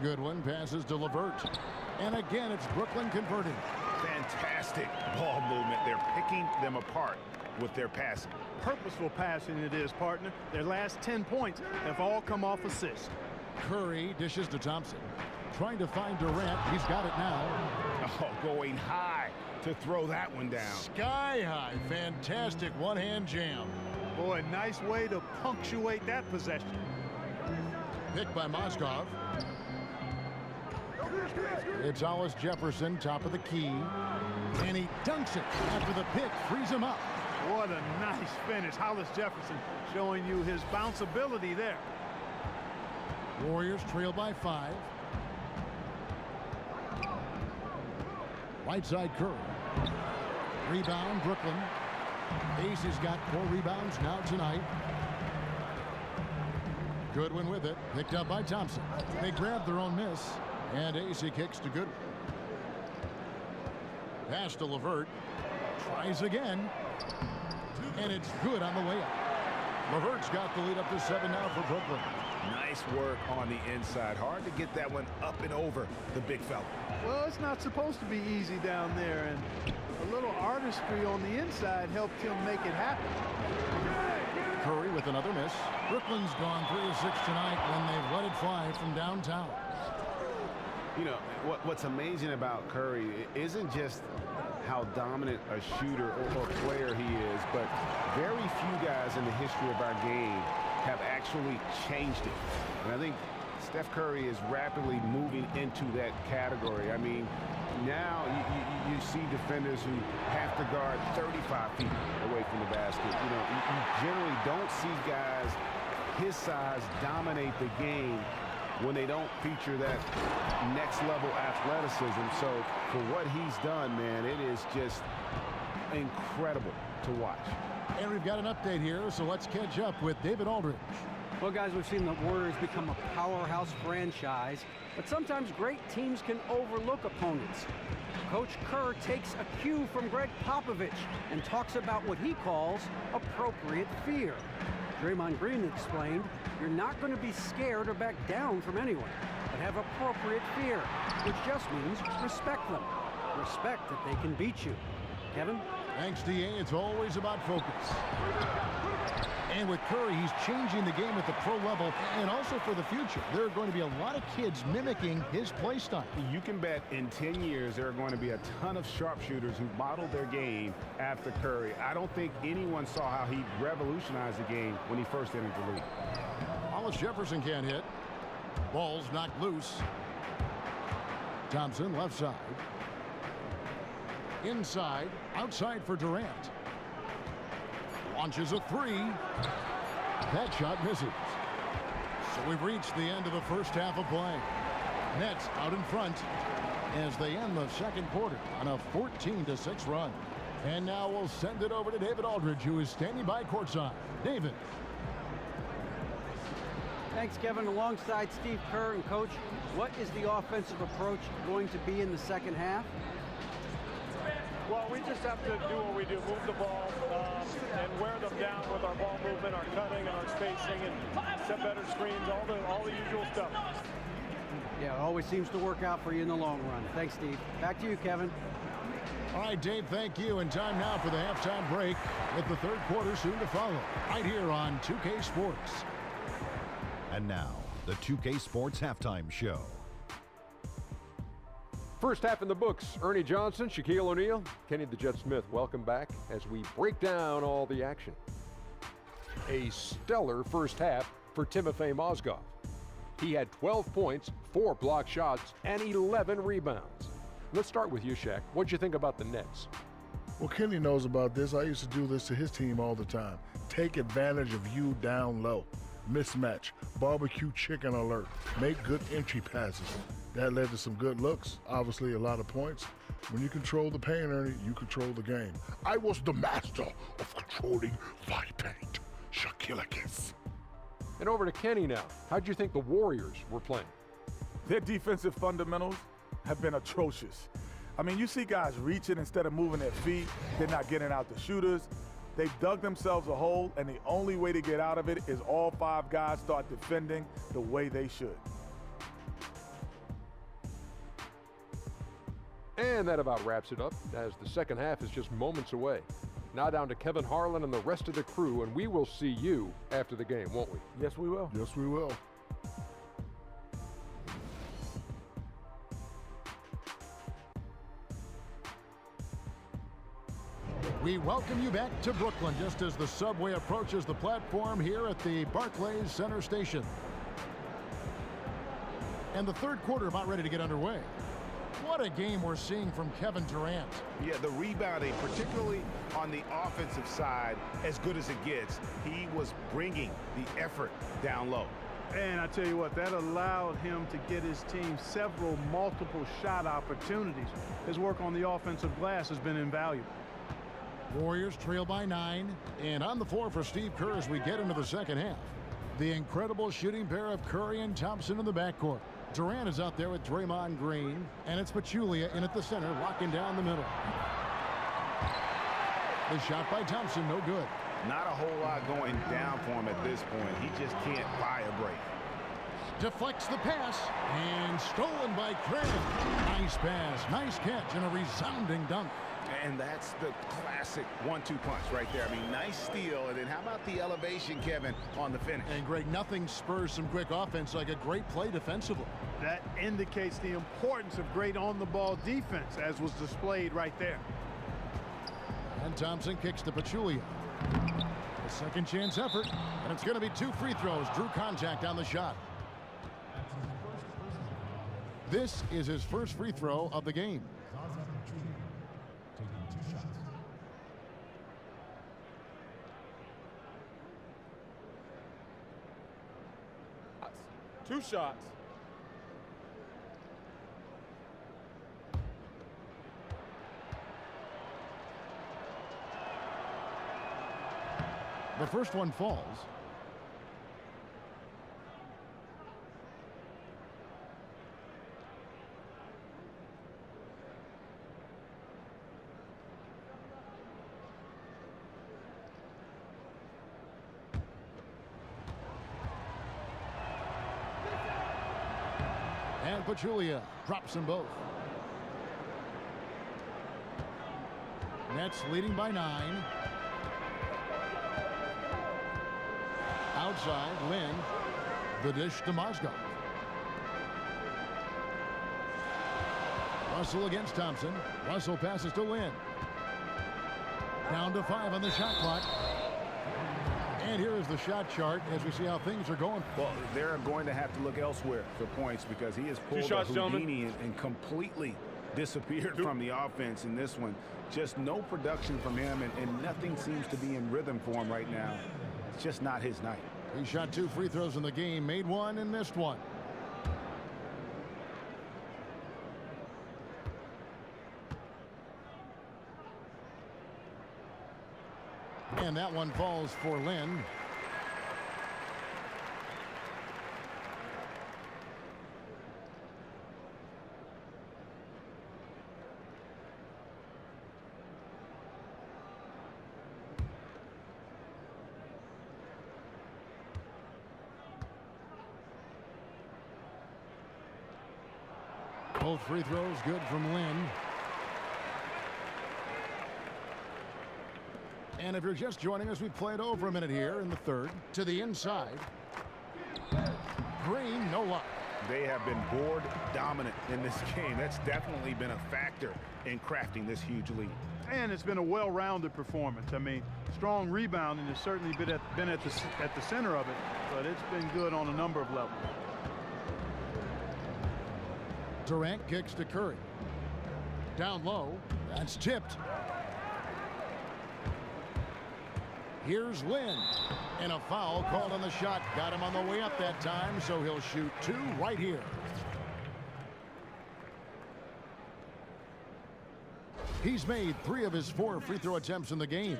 Goodwin passes to LeVert. And again, it's Brooklyn converting. Fantastic ball movement. They're picking them apart with their passing. Purposeful passing it is, partner. Their last 10 points have all come off assists. Curry dishes to Thompson. Trying to find Durant. He's got it now. Oh, going high to throw that one down. Sky high. Fantastic one-hand jam. Boy, nice way to punctuate that possession. Picked by Mozgov. It's Hollis Jefferson, top of the key. And he dunks it after the pick frees him up. What a nice finish. Hollis Jefferson showing you his bounceability there. Warriors trail by 5. Right side Curry. Rebound Brooklyn. Ace has got 4 rebounds now tonight. Goodwin with it. Picked up by Thompson. They grab their own miss. And Ace kicks to Goodwin. Pass to LeVert. Tries again. And it's good on the way up. LeVert's got the lead up to 7 now for Brooklyn. Nice work on the inside. Hard to get that one up and over the big fella. Well, it's not supposed to be easy down there, and a little artistry on the inside helped him make it happen. Curry with another miss. Brooklyn's gone 3 of 6 tonight when they've let it fly from downtown. You know, what's amazing about Curry isn't just how dominant a shooter or player he is, but very few guys in the history of our game have actually changed it. And I think Steph Curry is rapidly moving into that category. I mean, now you see defenders who have to guard 35 feet away from the basket. You know, you generally don't see guys his size dominate the game when they don't feature that next level athleticism. So for what he's done, man, it is just incredible to watch. And we've got an update here, so let's catch up with David Aldridge. Well, guys, we've seen the Warriors become a powerhouse franchise, but sometimes great teams can overlook opponents. Coach Kerr takes a cue from Greg Popovich and talks about what he calls appropriate fear. Draymond Green explained, you're not going to be scared or back down from anyone, but have appropriate fear, which just means respect them. Respect that they can beat you. Kevin? Thanks, DA. It's always about focus. And with Curry, he's changing the game at the pro level and also for the future. There are going to be a lot of kids mimicking his play style. You can bet in 10 years there are going to be a ton of sharpshooters who modeled their game after Curry. I don't think anyone saw how he revolutionized the game when he first entered the league. Hollis Jefferson can't hit. Ball's knocked loose. Thompson left side. Inside, outside for Durant. Launches a 3. That shot misses. So we've reached the end of the first half of play. Nets out in front as they end the second quarter on a 14-6 run. And now we'll send it over to David Aldridge, who is standing by courtside. David. Thanks, Kevin. Alongside Steve Kerr and Coach, what is the offensive approach going to be in the second half? Well, we just have to do what we do, move the ball and wear them down with our ball movement, our cutting, our spacing, and set better screens, all the usual stuff. Yeah, it always seems to work out for you in the long run. Thanks, Steve. Back to you, Kevin. All right, Dave, thank you. And time now for the halftime break with the third quarter soon to follow right here on 2K Sports. And now, the 2K Sports Halftime Show. First half in the books. Ernie Johnson, Shaquille O'Neal, Kenny the Jet Smith. Welcome back as we break down all the action. A stellar first half for Timofey Mozgov. He had 12 points, 4 block shots, and 11 rebounds. Let's start with you, Shaq. What'd you think about the Nets? Well, Kenny knows about this. I used to do this to his team all the time. Take advantage of you down low. Mismatch. Barbecue chicken alert. Make good entry passes. That led to some good looks, obviously a lot of points. When you control the paint, Ernie, you control the game. I was the master of controlling my paint. Shaquille. And over to Kenny now. How'd you think the Warriors were playing? Their defensive fundamentals have been atrocious. I mean, you see guys reaching instead of moving their feet. They're not getting out the shooters. They've dug themselves a hole, and the only way to get out of it is all 5 guys start defending the way they should. And that about wraps it up, as the second half is just moments away. Now down to Kevin Harlan and the rest of the crew, and we will see you after the game, won't we? Yes, we will. Yes, we will. We welcome you back to Brooklyn just as the subway approaches the platform here at the Barclays Center Station. And the third quarter about ready to get underway. What a game we're seeing from Kevin Durant. Yeah, the rebounding, particularly on the offensive side, as good as it gets. He was bringing the effort down low. And I tell you what, that allowed him to get his team several multiple shot opportunities. His work on the offensive glass has been invaluable. Warriors trail by 9. And on the floor for Steve Kerr as we get into the second half. The incredible shooting pair of Curry and Thompson in the backcourt. Durant is out there with Draymond Green, and it's Pachulia in at the center, locking down the middle. The shot by Thompson, no good. Not a whole lot going down for him at this point. He just can't buy a break. Deflects the pass, and stolen by Craig. Nice pass, nice catch, and a resounding dunk. And that's the classic 1-2 punch right there. I mean, nice steal. And then how about the elevation, Kevin, on the finish? And, Greg, nothing spurs some quick offense like a great play defensively. That indicates the importance of great on-the-ball defense, as was displayed right there. And Thompson kicks to Pachulia. A second chance effort, and it's going to be 2 free throws. Drew contact on the shot. This is his first free throw of the game. Two shots. The first one falls. And Pachulia drops them both. Nets leading by 9. Outside, Lynn. The dish to Mozgov. Russell against Thompson. Russell passes to Lynn. Down to 5 on the shot clock. And here is the shot chart as we see how things are going. Well, they're going to have to look elsewhere for points because he has pulled shots, a Houdini and completely disappeared from the offense in this one. Just no production from him, and nothing seems to be in rhythm for him right now. It's just not his night. He shot 2 free throws in the game, made 1 and missed 1. And that one falls for Lynn. Both free throws good from Lynn. And if you're just joining us, we played over a minute here in the third. To the inside. Green, no luck. They have been board dominant in this game. That's definitely been a factor in crafting this huge lead. And it's been a well-rounded performance. I mean, strong rebounding has certainly been at the center of it, but it's been good on a number of levels. Durant kicks to Curry. Down low. That's tipped. Here's Lynn. And a foul called on the shot. Got him on the way up that time, so he'll shoot 2 right here. He's made 3 of his 4 free throw attempts in the game.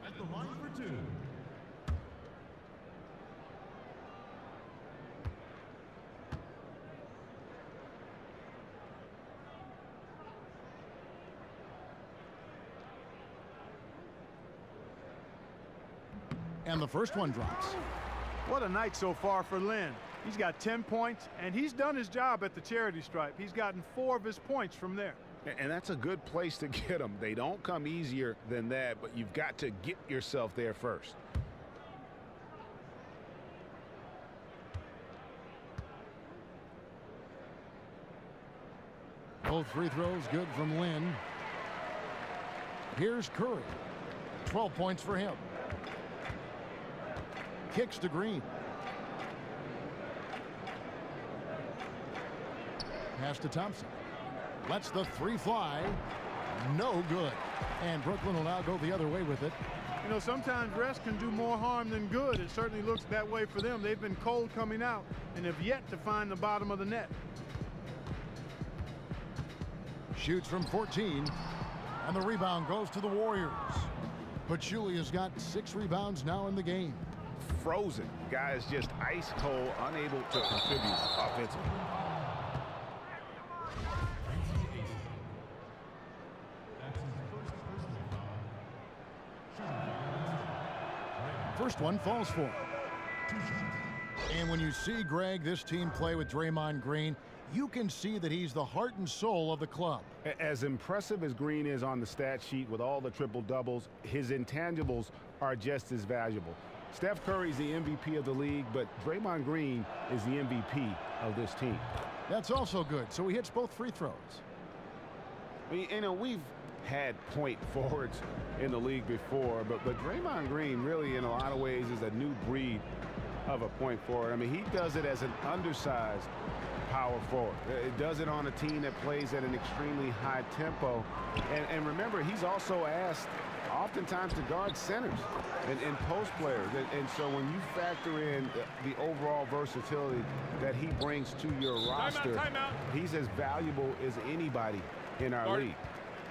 At the line for 2. And the first one drops. What a night so far for Lynn. He's got 10 points, and he's done his job at the charity stripe. He's gotten 4 of his points from there. And that's a good place to get them. They don't come easier than that, but you've got to get yourself there first. Both free throws good from Lynn. Here's Curry. 12 points for him. Kicks to Green. Pass to Thompson. Lets the three fly. No good. And Brooklyn will now go the other way with it. You know, sometimes rest can do more harm than good. It certainly looks that way for them. They've been cold coming out and have yet to find the bottom of the net. Shoots from 14. And the rebound goes to the Warriors. Pachulia's got 6 rebounds now in the game. Frozen. Guys just ice cold, unable to contribute offensively. First one falls for him. And when you see, Greg, this team play with Draymond Green, you can see that he's the heart and soul of the club. As impressive as Green is on the stat sheet with all the triple doubles, his intangibles are just as valuable. Steph Curry's the MVP of the league, but Draymond Green is the MVP of this team. That's also good. So he hits both free throws. You know, we've had point forwards in the league before, but Draymond Green really in a lot of ways is a new breed of a point forward. I mean, he does it as an undersized power forward. It does it on a team that plays at an extremely high tempo. And remember, he's also asked oftentimes to guard centers and post players. And so when you factor in the overall versatility that he brings to your roster, he's as valuable as anybody in our league.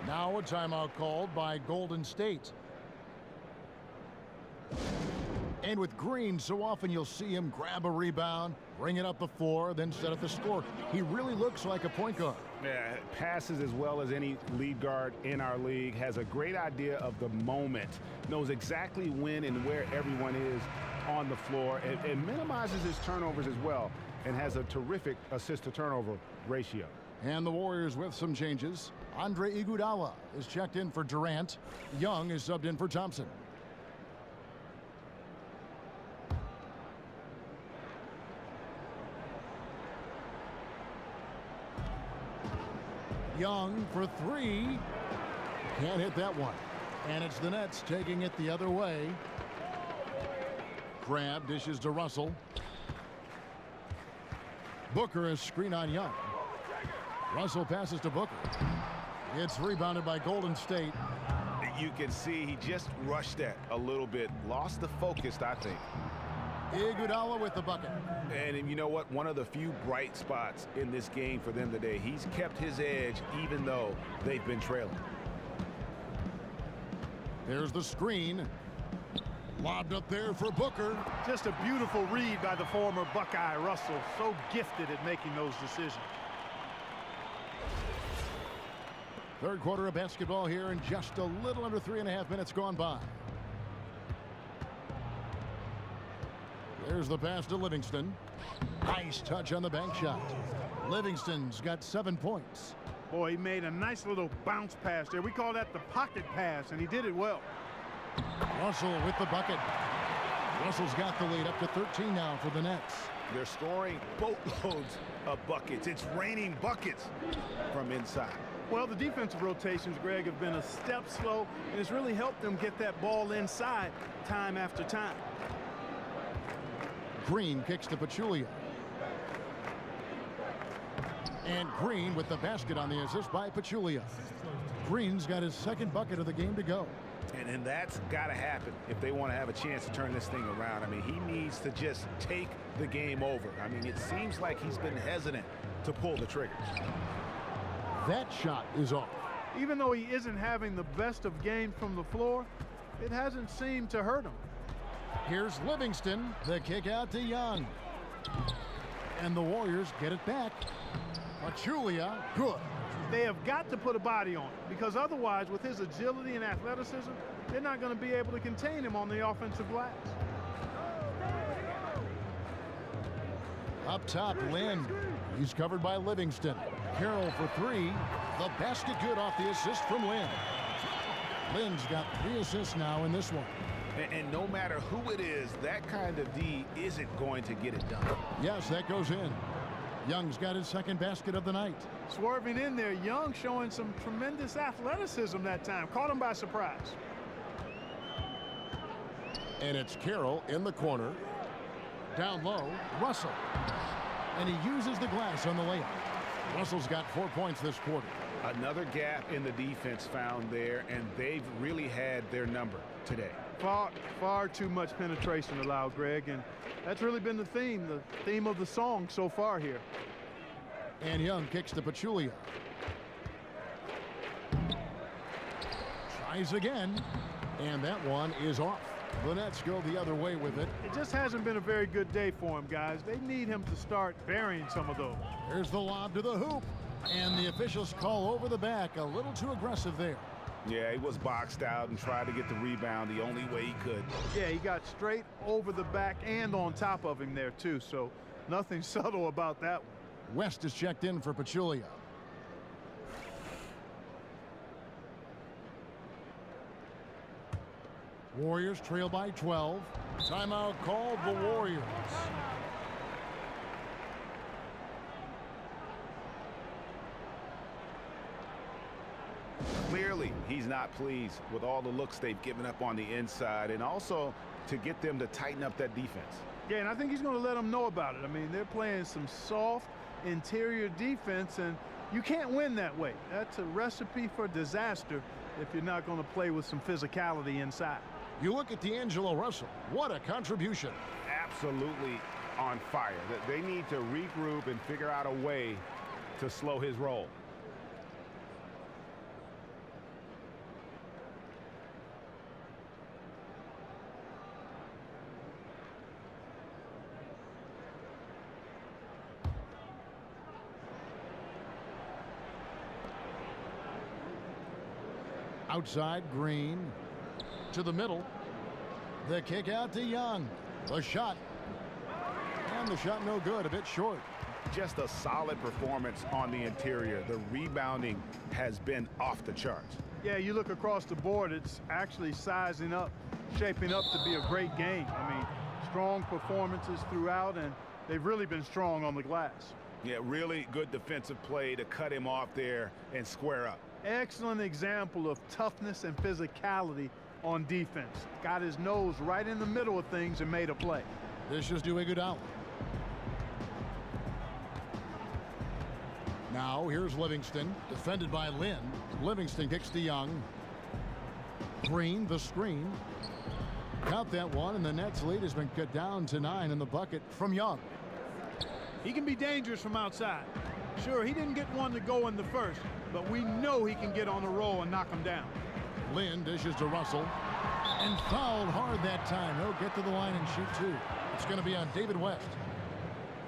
Now a timeout called by Golden State. And with Green, so often you'll see him grab a rebound, bring it up the floor, then set up the score. He really looks like a point guard. Yeah, passes as well as any lead guard in our league, has a great idea of the moment, knows exactly when and where everyone is on the floor, and minimizes his turnovers as well, and has a terrific assist-to-turnover ratio. And the Warriors with some changes. Andre Iguodala is checked in for Durant. Young is subbed in for Thompson. Young for 3. Can't hit that one. And it's the Nets taking it the other way. Grab dishes to Russell. Booker is screen on Young. Russell passes to Booker. It's rebounded by Golden State. You can see he just rushed that a little bit. Lost the focus, I think. Iguodala with the bucket. And you know what? One of the few bright spots in this game for them today. He's kept his edge even though they've been trailing. There's the screen. Lobbed up there for Booker. Just a beautiful read by the former Buckeye Russell. So gifted at making those decisions. Third quarter of basketball here, and just a little under 3.5 minutes gone by. There's the pass to Livingston. Nice touch on the bank shot. Livingston's got 7 points. Boy, he made a nice little bounce pass there. We call that the pocket pass, and he did it well. Russell with the bucket. Russell's got the lead up to 13 now for the Nets. They're scoring boatloads of buckets. It's raining buckets from inside. Well, the defensive rotations, Greg, have been a step slow, and it's really helped them get that ball inside time after time. Green kicks to Pachulia. And Green with the basket on the assist by Pachulia. Green's got his second bucket of the game to go. And that's got to happen if they want to have a chance to turn this thing around. I mean, he needs to just take the game over. I mean, it seems like he's been hesitant to pull the trigger. That shot is off. Even though he isn't having the best of games from the floor, it hasn't seemed to hurt him. Here's Livingston, the kick out to Young. And the Warriors get it back. Pachulia, good. They have got to put a body on it, because otherwise, with his agility and athleticism, they're not going to be able to contain him on the offensive glass. Up top, Lynn. He's covered by Livingston. Carroll for 3. The basket good off the assist from Lynn. Lynn's got 3 assists now in this one. And no matter who it is, that kind of D isn't going to get it done. Yes, that goes in. Young's got his second basket of the night. Swerving in there, Young showing some tremendous athleticism that time. Caught him by surprise. And it's Carroll in the corner. Down low, Russell. And he uses the glass on the layup. Russell's got 4 points this quarter. Another gap in the defense found there, and they've really had their number today. Far too much penetration allowed, Greg, and that's really been the theme of the song so far here. And Young kicks to Pachulia. Tries again, and that one is off. The Nets go the other way with it. It just hasn't been a very good day for him, guys. They need him to start burying some of those. There's the lob to the hoop, and the officials call over the back. A little too aggressive there. Yeah, he was boxed out and tried to get the rebound the only way he could. Yeah, he got straight over the back and on top of him there, too, so nothing subtle about that one. West is checked in for Pachulia. Warriors trail by 12. Timeout called the Warriors. Clearly, he's not pleased with all the looks they've given up on the inside, and also to get them to tighten up that defense. Yeah, and I think he's going to let them know about it. I mean, they're playing some soft interior defense, and you can't win that way. That's a recipe for disaster if you're not going to play with some physicality inside. You look at D'Angelo Russell. What a contribution. Absolutely on fire. They need to regroup and figure out a way to slow his roll. Outside, Green. To the middle. The kick out to Young. The shot. And the shot no good. A bit short. Just a solid performance on the interior. The rebounding has been off the charts. Yeah, you look across the board, it's actually sizing up, shaping up to be a great game. I mean, strong performances throughout, and they've really been strong on the glass. Yeah, really good defensive play to cut him off there and square up. Excellent example of toughness and physicality on defense. Got his nose right in the middle of things and made a play. This is Iguodala. Now here's Livingston, defended by Lynn. Livingston kicks to Young. Green, the screen. Count that one, and the Nets lead has been cut down to 9 in the bucket from Young. He can be dangerous from outside. Sure, he didn't get one to go in the first, but we know he can get on the roll and knock him down. Lynn dishes to Russell, and fouled hard that time. He'll get to the line and shoot two. It's going to be on David West.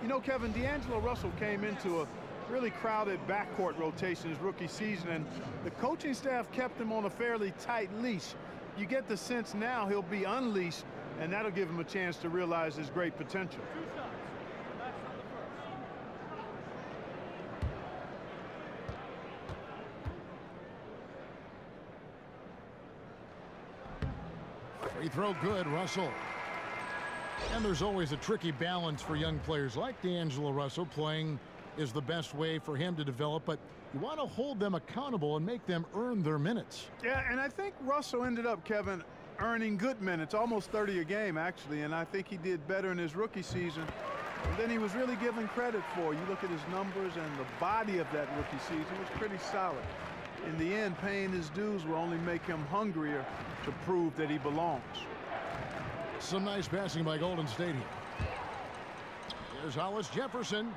You know, Kevin, D'Angelo Russell came into a really crowded backcourt rotation his rookie season, and the coaching staff kept him on a fairly tight leash. You get the sense now he'll be unleashed, and that'll give him a chance to realize his great potential. Free throw good, Russell. And there's always a tricky balance for young players like D'Angelo Russell. Playing is the best way for him to develop, but you want to hold them accountable and make them earn their minutes. Yeah, and I think Russell ended up, Kevin, earning good minutes, almost 30 a game, actually, and I think he did better in his rookie season than he was really given credit for. You look at his numbers, and the body of that rookie season was pretty solid. In the end, paying his dues will only make him hungrier to prove that he belongs. Some nice passing by Golden State here. Here's Hollis Jefferson.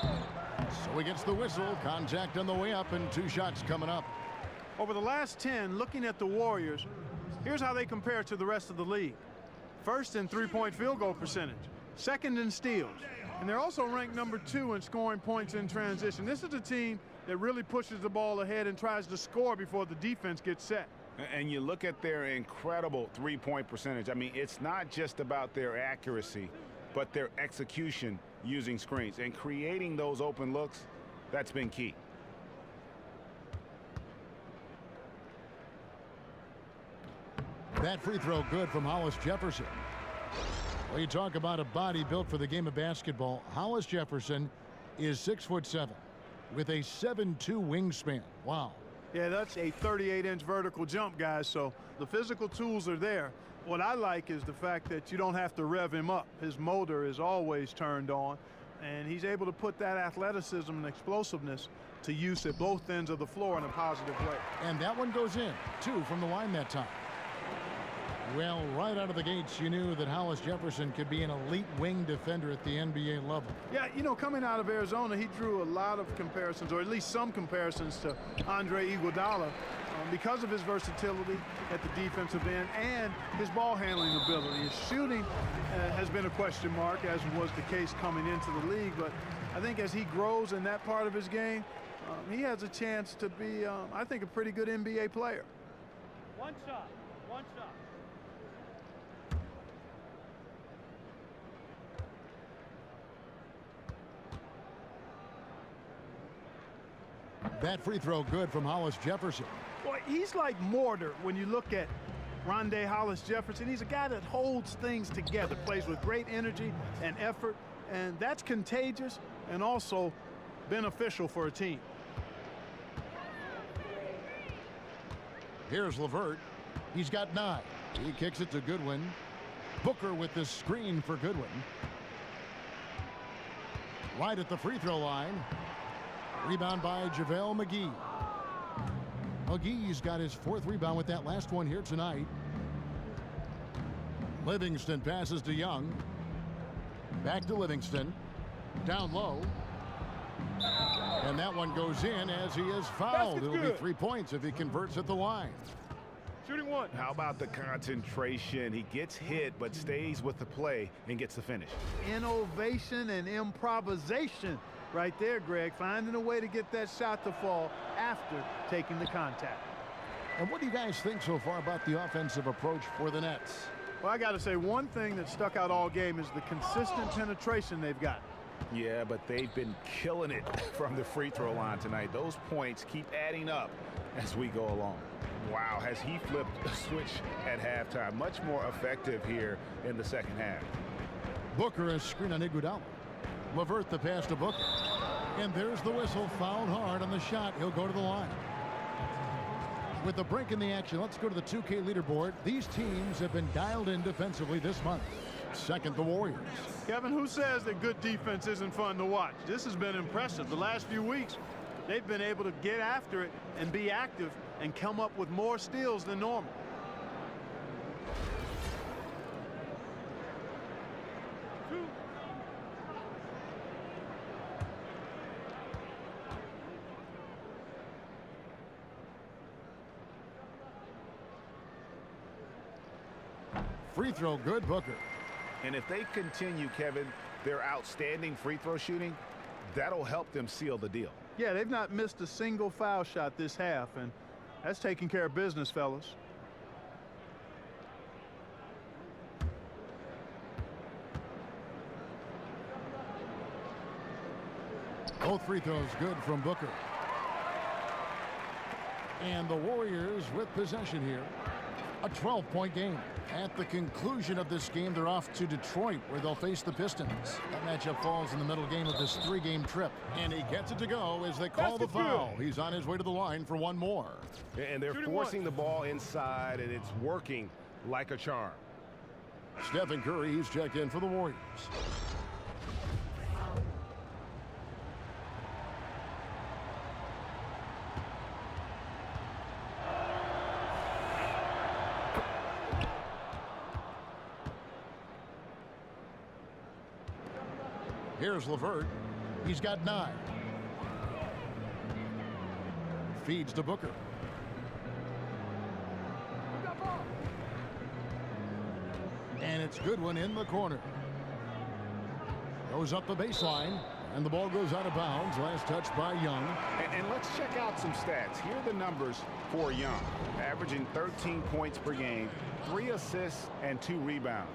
So he gets the whistle. Contact on the way up, and 2 shots coming up. Over the last 10, looking at the Warriors, here's how they compare to the rest of the league. First in three-point field goal percentage, second in steals, and they're also ranked number 2 in scoring points in transition. This is a team that really pushes the ball ahead and tries to score before the defense gets set. And you look at their incredible three-point percentage. I mean, it's not just about their accuracy, but their execution using screens and creating those open looks. That's been key. That free throw good from Hollis Jefferson. Well, you talk about a body built for the game of basketball. Hollis Jefferson is 6'7" with a 7'2" wingspan. Wow. Yeah, that's a 38-inch vertical jump, guys, so the physical tools are there. What I like is the fact that you don't have to rev him up. His motor is always turned on, and he's able to put that athleticism and explosiveness to use at both ends of the floor in a positive way. And that one goes in. 2 from the line that time. Well, right out of the gates, you knew that Hollis Jefferson could be an elite wing defender at the NBA level. Yeah, you know, coming out of Arizona, he drew a lot of comparisons, or at least some comparisons, to Andre Iguodala because of his versatility at the defensive end and his ball handling ability. His shooting has been a question mark, as was the case coming into the league, but I think as he grows in that part of his game, he has a chance to be, I think, a pretty good NBA player. One shot. One shot. That free throw good from Hollis Jefferson. Boy, he's like mortar when you look at Rondé Hollis Jefferson. He's a guy that holds things together, plays with great energy and effort, and that's contagious and also beneficial for a team. Here's LeVert. He's got 9. He kicks it to Goodwin. Booker with the screen for Goodwin. Right at the free throw line. Rebound by JaVale McGee. McGee's got his 4th rebound with that last one here tonight. Livingston passes to Young. Back to Livingston. Down low. And that one goes in as he is fouled. It'll be 3 points if he converts at the line. Shooting 1. How about the concentration? He gets hit but stays with the play and gets the finish. Innovation and improvisation right there, Greg, finding a way to get that shot to fall after taking the contact. And what do you guys think so far about the offensive approach for the Nets? Well, I got to say, one thing that stuck out all game is the consistent penetration they've got. Yeah, but they've been killing it from the free throw line tonight. Those points keep adding up as we go along. Wow, has he flipped a switch at halftime. Much more effective here in the second half. Booker is screen on Iguodala. LeVert the pass to Booker. And there's the whistle. Fouled hard on the shot. He'll go to the line. With the break in the action, let's go to the 2K leaderboard. These teams have been dialed in defensively this month. Second, the Warriors. Kevin, who says that good defense isn't fun to watch? This has been impressive. The last few weeks, they've been able to get after it and be active and come up with more steals than normal. Free throw good, Booker. And if they continue, Kevin, their outstanding free throw shooting, that'll help them seal the deal. Yeah, they've not missed a single foul shot this half, and that's taking care of business, fellas. Both free throws good from Booker. And the Warriors with possession here. A 12-point game. At the conclusion of this game, they're off to Detroit, where they'll face the Pistons. That matchup falls in the middle game of this 3-game trip. And he gets it to go as they call the foul. He's on his way to the line for one more. And they're forcing the ball inside, and it's working like a charm. Stephen Curry, he's checked in for the Warriors. Here's LeVert. He's got 9. Feeds to Booker. And it's Goodwin in the corner. Goes up the baseline. And the ball goes out of bounds. Last touch by Young. And let's check out some stats. Here are the numbers for Young. Averaging 13 points per game, 3 assists, and 2 rebounds.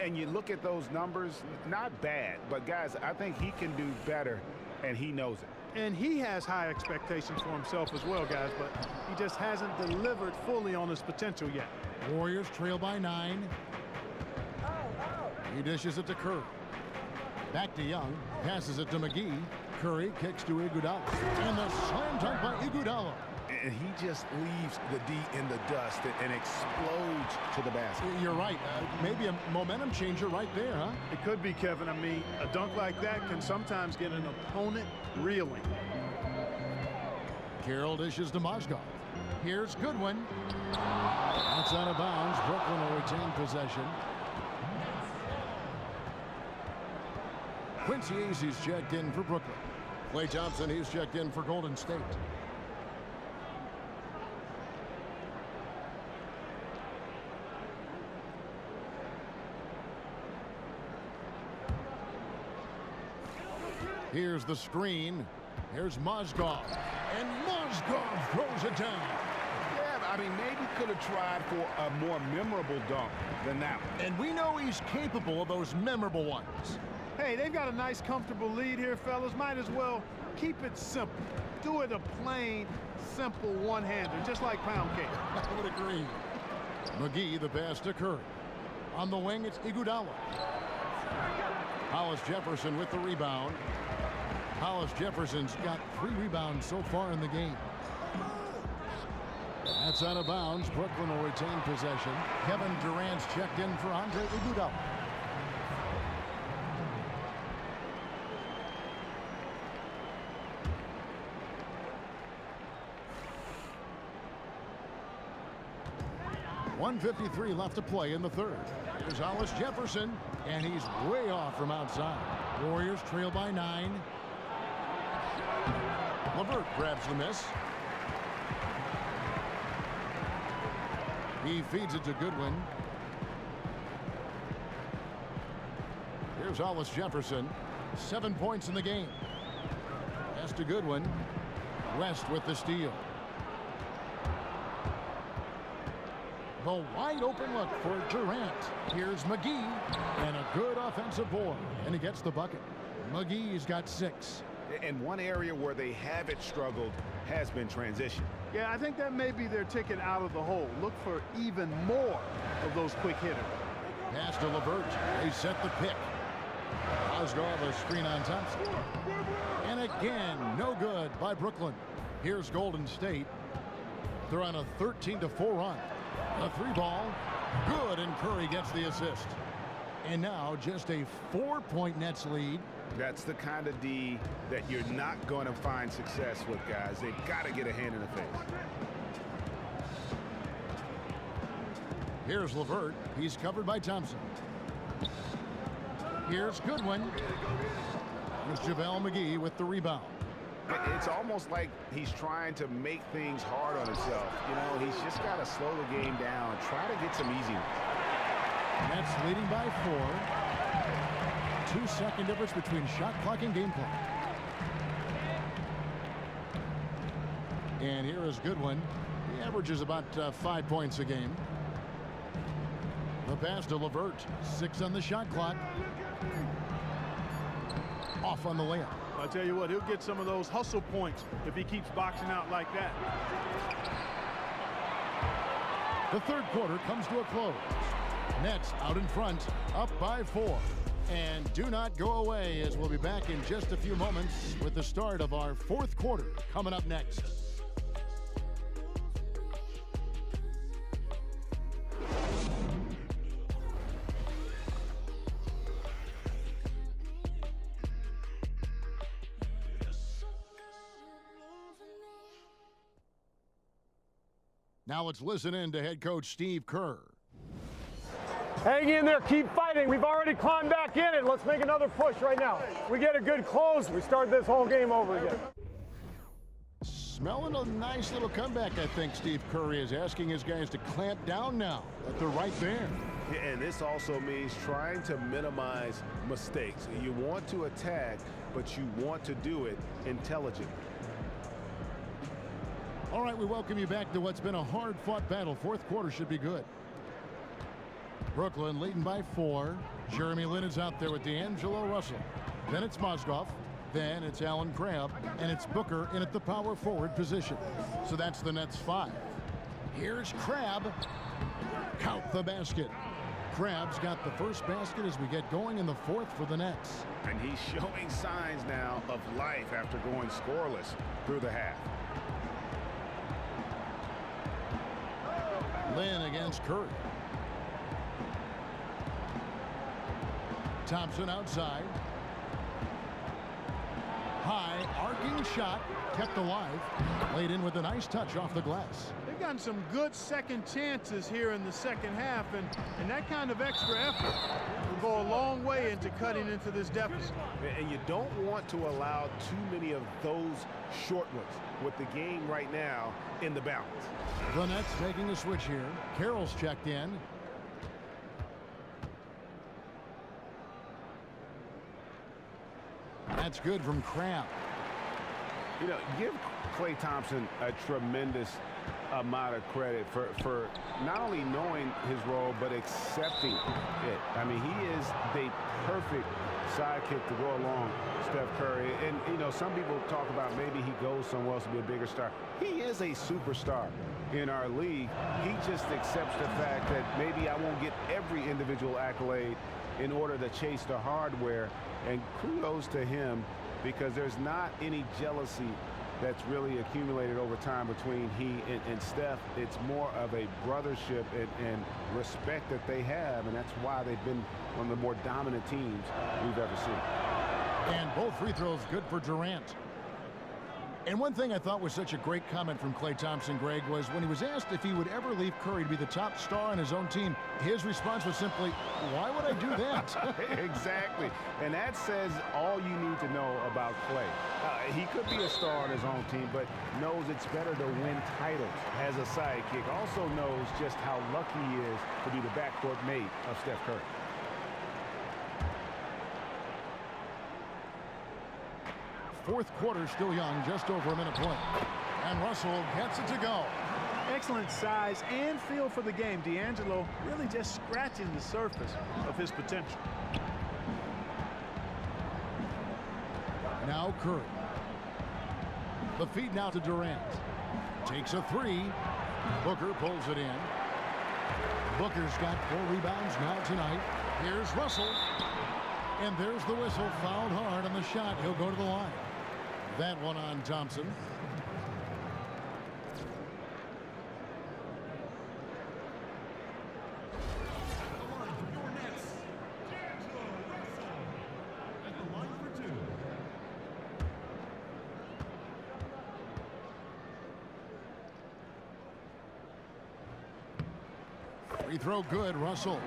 And you look at those numbers, not bad, but guys, I think he can do better, and he knows it. And he has high expectations for himself as well, guys, but he just hasn't delivered fully on his potential yet. Warriors trail by 9. He dishes it to Curry. Back to Young, passes it to McGee. Curry kicks to Iguodala. And the slam dunk by Iguodala. And he just leaves the D in the dust and explodes to the basket. You're right. Maybe a momentum changer right there, huh? It could be, Kevin. I mean, a dunk like that can sometimes get an opponent reeling. Carroll dishes to Mozgov. Here's Goodwin. That's out of bounds. Brooklyn will retain possession. Quincy Azee's checked in for Brooklyn. Klay Thompson, he's checked in for Golden State. Here's the screen. Here's Mozgov. And Mozgov throws it down. Yeah, I mean, maybe could have tried for a more memorable dunk than that one. And we know he's capable of those memorable ones. Hey, they've got a nice, comfortable lead here, fellas. Might as well keep it simple. Do it a plain, simple one-hander, just like pound cake. I would agree. McGee, the pass to Curry. On the wing, it's Iguodala. Hollis Jefferson with the rebound. Hollis Jefferson's got 3 rebounds so far in the game. That's out of bounds. Brooklyn will retain possession. Kevin Durant's checked in for Andre Iguodala. .153 left to play in the third. Here's Hollis Jefferson, and he's way off from outside. Warriors trail by 9. LeVert grabs the miss. He feeds it to Goodwin. Here's Hollis Jefferson. 7 points in the game. Pass to Goodwin. West with the steal. The wide open look for Durant. Here's McGee. And a good offensive board. And he gets the bucket. McGee's got 6. And one area where they haven't struggled has been transition. Yeah, I think that may be their ticket out of the hole. Look for even more of those quick hitters. Pass to LeVert. They set the pick. Mozgov a screen on Thompson. And again, no good by Brooklyn. Here's Golden State. They're on a 13-4 run. A 3-ball. Good, and Curry gets the assist. And now just a 4-point Nets lead. That's the kind of D that you're not going to find success with, guys. They've got to get a hand in the face. Here's LeVert. He's covered by Thompson. Here's Goodwin. Here's JaVale McGee with the rebound. It's almost like he's trying to make things hard on himself. You know, he's just got to slow the game down, try to get some easy ones. Nets leading by 4. 2-second difference between shot clock and game clock. And here is Goodwin. He averages about 5 points a game. The pass to LeVert. 6 on the shot clock. Off on the layup. I tell you what, he'll get some of those hustle points if he keeps boxing out like that. The third quarter comes to a close. Nets out in front, up by 4. And do not go away, as we'll be back in just a few moments with the start of our fourth quarter coming up next. Now let's listen in to head coach Steve Kerr. Hang in there, keep fighting. We've already climbed back in it. Let's make another push right now. We get a good close, we start this whole game over again. Smelling a nice little comeback, I think Steve Kerr is asking his guys to clamp down now. But they're right there. Yeah, and this also means trying to minimize mistakes. You want to attack, but you want to do it intelligently. All right, we welcome you back to what's been a hard-fought battle. Fourth quarter should be good. Brooklyn leading by 4. Jeremy Lin is out there with D'Angelo Russell. Then it's Mozgov. Then it's Allen Crabbe. And it's Booker in at the power forward position. So that's the Nets 5. Here's Crabbe. Count the basket. Krabs got the first basket as we get going in the fourth for the Nets. And he's showing signs now of life after going scoreless through the half. Lynn against Curry. Thompson outside. High, arcing shot, kept alive. Laid in with a nice touch off the glass. They've gotten some good second chances here in the second half, and that kind of extra effort will go a long way into cutting into this deficit. And you don't want to allow too many of those short ones with the game right now in the balance. The Nets making a switch here. Carroll's checked in. That's good from Crab. You know, give Klay Thompson a tremendous amount of credit for not only knowing his role, but accepting it. I mean, he is the perfect sidekick to go along Steph Curry. And, you know, some people talk about maybe he goes somewhere else to be a bigger star. He is a superstar in our league. He just accepts the fact that maybe I won't get every individual accolade in order to chase the hardware. And kudos to him, because there's not any jealousy that's really accumulated over time between he and Steph. It's more of a brothership and respect that they have, and that's why they've been one of the more dominant teams we've ever seen. And both free throws good for Durant. And one thing I thought was such a great comment from Klay Thompson, Greg, was when he was asked if he would ever leave Curry to be the top star on his own team, his response was simply, why would I do that? Exactly. And that says all you need to know about Klay. He could be a star on his own team, but knows it's better to win titles as a sidekick. Also knows just how lucky he is to be the backcourt mate of Steph Curry. Fourth quarter still young, just over a minute point. And Russell gets it to go. Excellent size and feel for the game. D'Angelo really just scratching the surface of his potential. Now Curry. The feed now to Durant. Takes a three. Booker pulls it in. Booker's got 4 rebounds now tonight. Here's Russell. And there's the whistle. Fouled hard on the shot. He'll go to the line. That one on Thompson. Free throw good, Russell.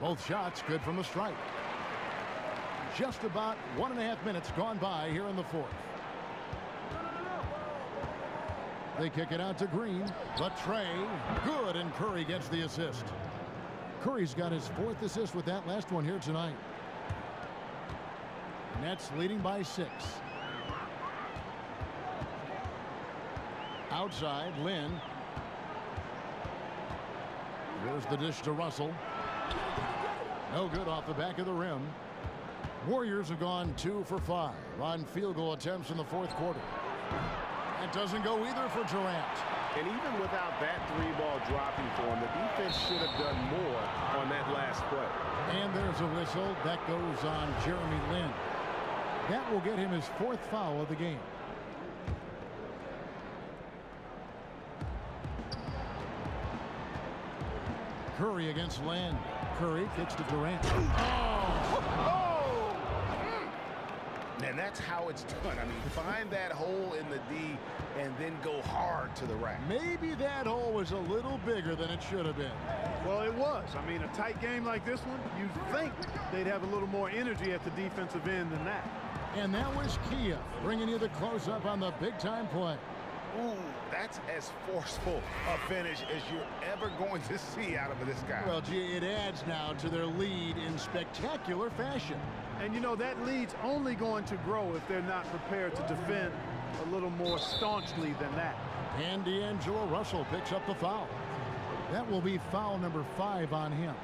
Both shots good from the stripe. Just about 1.5 minutes gone by here in the fourth. They kick it out to Green. The tray, good, and Curry gets the assist. Curry's got his 4th assist with that last one here tonight. Nets leading by 6. Outside, Lynn. There's the dish to Russell. No good off the back of the rim. Warriors have gone 2 for 5 on field goal attempts in the fourth quarter. That doesn't go either for Durant. And even without that 3-ball dropping for him, the defense should have done more on that last play. And there's a whistle. That goes on Jeremy Lin. That will get him his 4th foul of the game. Curry against Lin. Curry kicks to Durant. And that's how it's done. I mean, find that hole in the D and then go hard to the rack. Maybe that hole was a little bigger than it should have been. Well, it was. I mean, a tight game like this one, you'd think they'd have a little more energy at the defensive end than that. And that was Kia bringing you the close-up on the big-time play. Ooh, that's as forceful a finish as you're ever going to see out of this guy. Well, gee, it adds now to their lead in spectacular fashion. And, you know, that lead's only going to grow if they're not prepared to defend a little more staunchly than that. And D'Angelo Russell picks up the foul. That will be foul number 5 on him.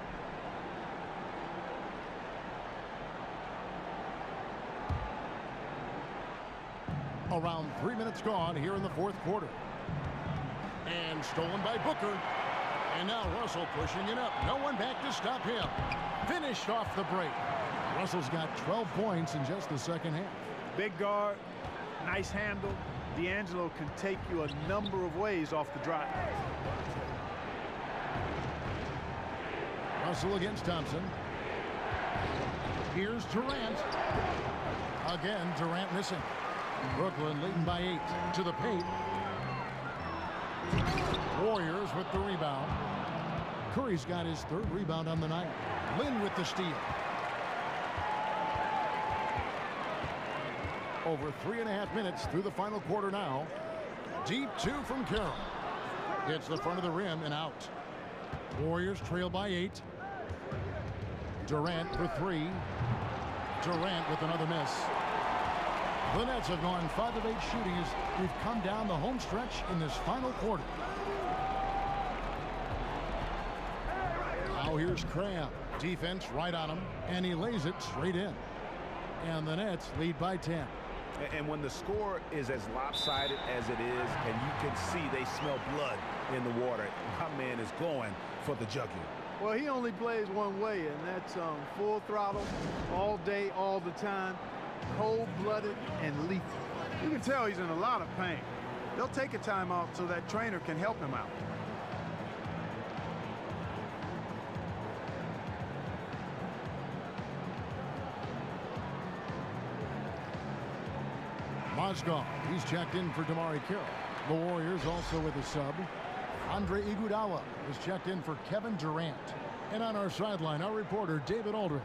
Around 3 minutes gone here in the fourth quarter. And stolen by Booker. And now Russell pushing it up. No one back to stop him. Finished off the break. Russell's got 12 points in just the second half. Big guard, nice handle. D'Angelo can take you a number of ways off the drive. Russell against Thompson. Here's Durant. Again, Durant missing. Brooklyn leading by 8 to the paint. Warriors with the rebound. Curry's got his 3rd rebound on the night. Lynn with the steal. Over 3.5 minutes through the final quarter now. Deep 2 from Carroll. Hits the front of the rim and out. Warriors trail by 8. Durant for 3. Durant with another miss. The Nets have gone 5 of 8 shooting as we've come down the home stretch in this final quarter. Now here's Cram. Defense right on him, and he lays it straight in. And the Nets lead by 10. And when the score is as lopsided as it is, and you can see they smell blood in the water, my man is going for the jugular. Well, he only plays one way, and that's full throttle, all day, all the time, cold-blooded and lethal. You can tell he's in a lot of pain. They'll take a timeout so that trainer can help him out. Mozgov, he's checked in for Damari Carroll. The Warriors also with a sub. Andre Iguodala is checked in for Kevin Durant. And on our sideline, our reporter, David Aldridge.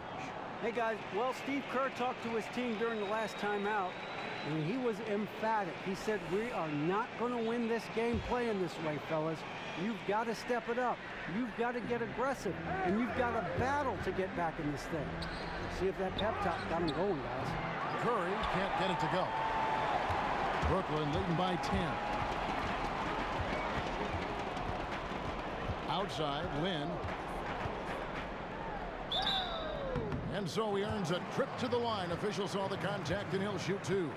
Hey, guys. Well, Steve Kerr talked to his team during the last timeout, and he was emphatic. He said, we are not going to win this game playing this way, fellas. You've got to step it up. You've got to get aggressive, and you've got to battle to get back in this thing. See if that pep talk got him going, guys. Curry can't get it to go. Brooklyn leading by 10. Outside, Lynn. And so he earns a trip to the line. Official saw the contact, and he'll shoot 2.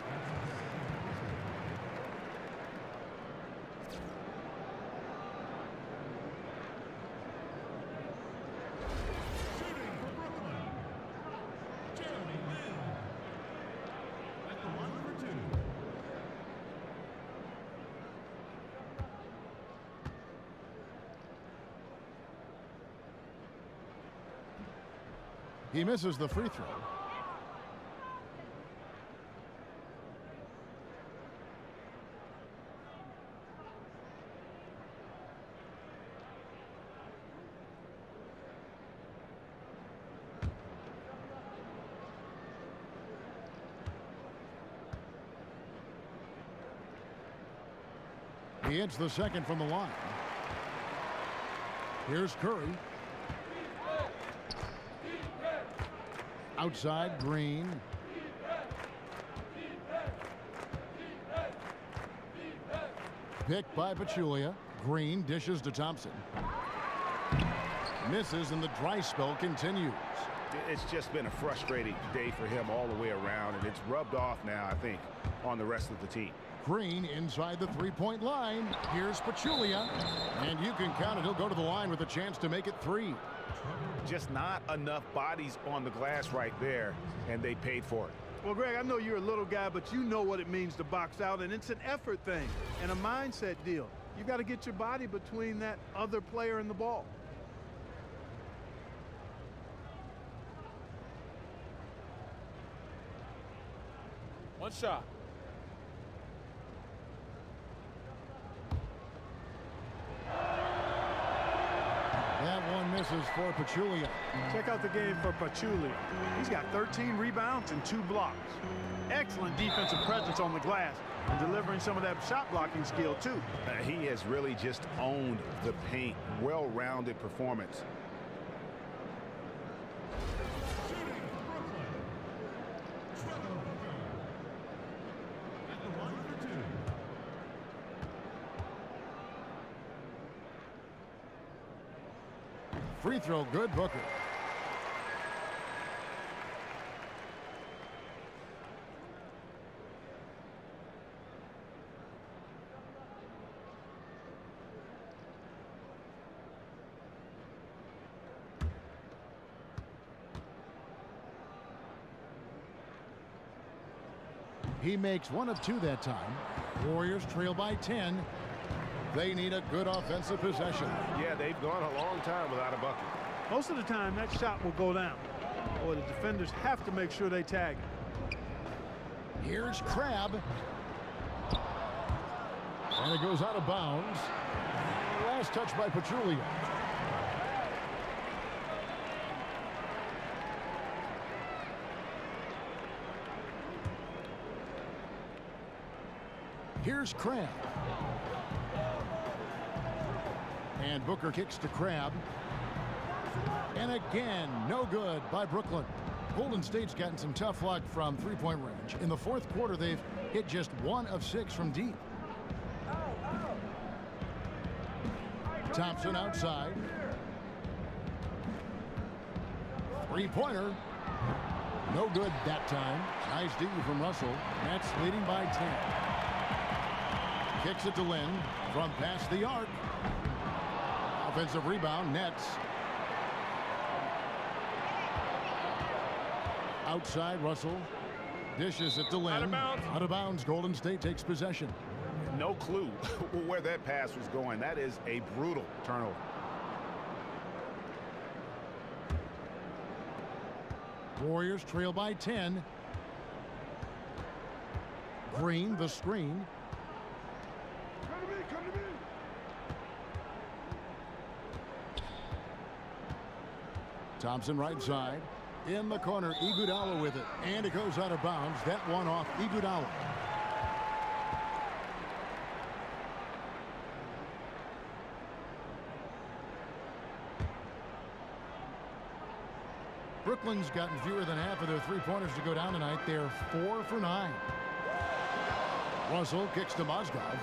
He misses the free throw. He hits the second from the line. Here's Curry. Outside, Green. Picked by Pachulia. Green dishes to Thompson. Misses, and the dry spell continues. It's just been a frustrating day for him all the way around, and it's rubbed off now, I think, on the rest of the team. Green inside the three-point line. Here's Pachulia. And you can count it. He'll go to the line with a chance to make it 3. Just not enough bodies on the glass right there, and they paid for it. Well, Greg, I know you're a little guy, but you know what it means to box out, and it's an effort thing and a mindset deal. You got to get your body between that other player and the ball. One shot. That one misses for Pachulia. Check out the game for Pachulia. He's got 13 rebounds and 2 blocks. Excellent defensive presence on the glass and delivering some of that shot blocking skill too. He has really just owned the paint. Well-rounded performance. Free throw good, Booker. He makes 1 of 2 that time. Warriors trail by 10. They need a good offensive possession. Yeah, they've gone a long time without a bucket. Most of the time, that shot will go down. Or the defenders have to make sure they tag it. Here's Crabbe. And it goes out of bounds. Last touch by Pachulia. Here's Crabbe. And Booker kicks to Crabbe. And again, no good by Brooklyn. Golden State's gotten some tough luck from three-point range. In the fourth quarter, they've hit just 1 of 6 from deep. Thompson outside. Three-pointer. No good that time. Nice D from Russell. Nets leading by 10. Kicks it to Lynn from past the arc. Offensive rebound, Nets. Outside, Russell. Dishes it to Lynn. Out of bounds. Out of bounds, Golden State takes possession. No clue where that pass was going. That is a brutal turnover. Warriors trail by 10. Green, the screen. Come to me. Thompson right side. In the corner, Iguodala with it. And it goes out of bounds. That one off Iguodala. Brooklyn's gotten fewer than half of their three-pointers to go down tonight. They're 4 for 9. Russell kicks to Mozgov.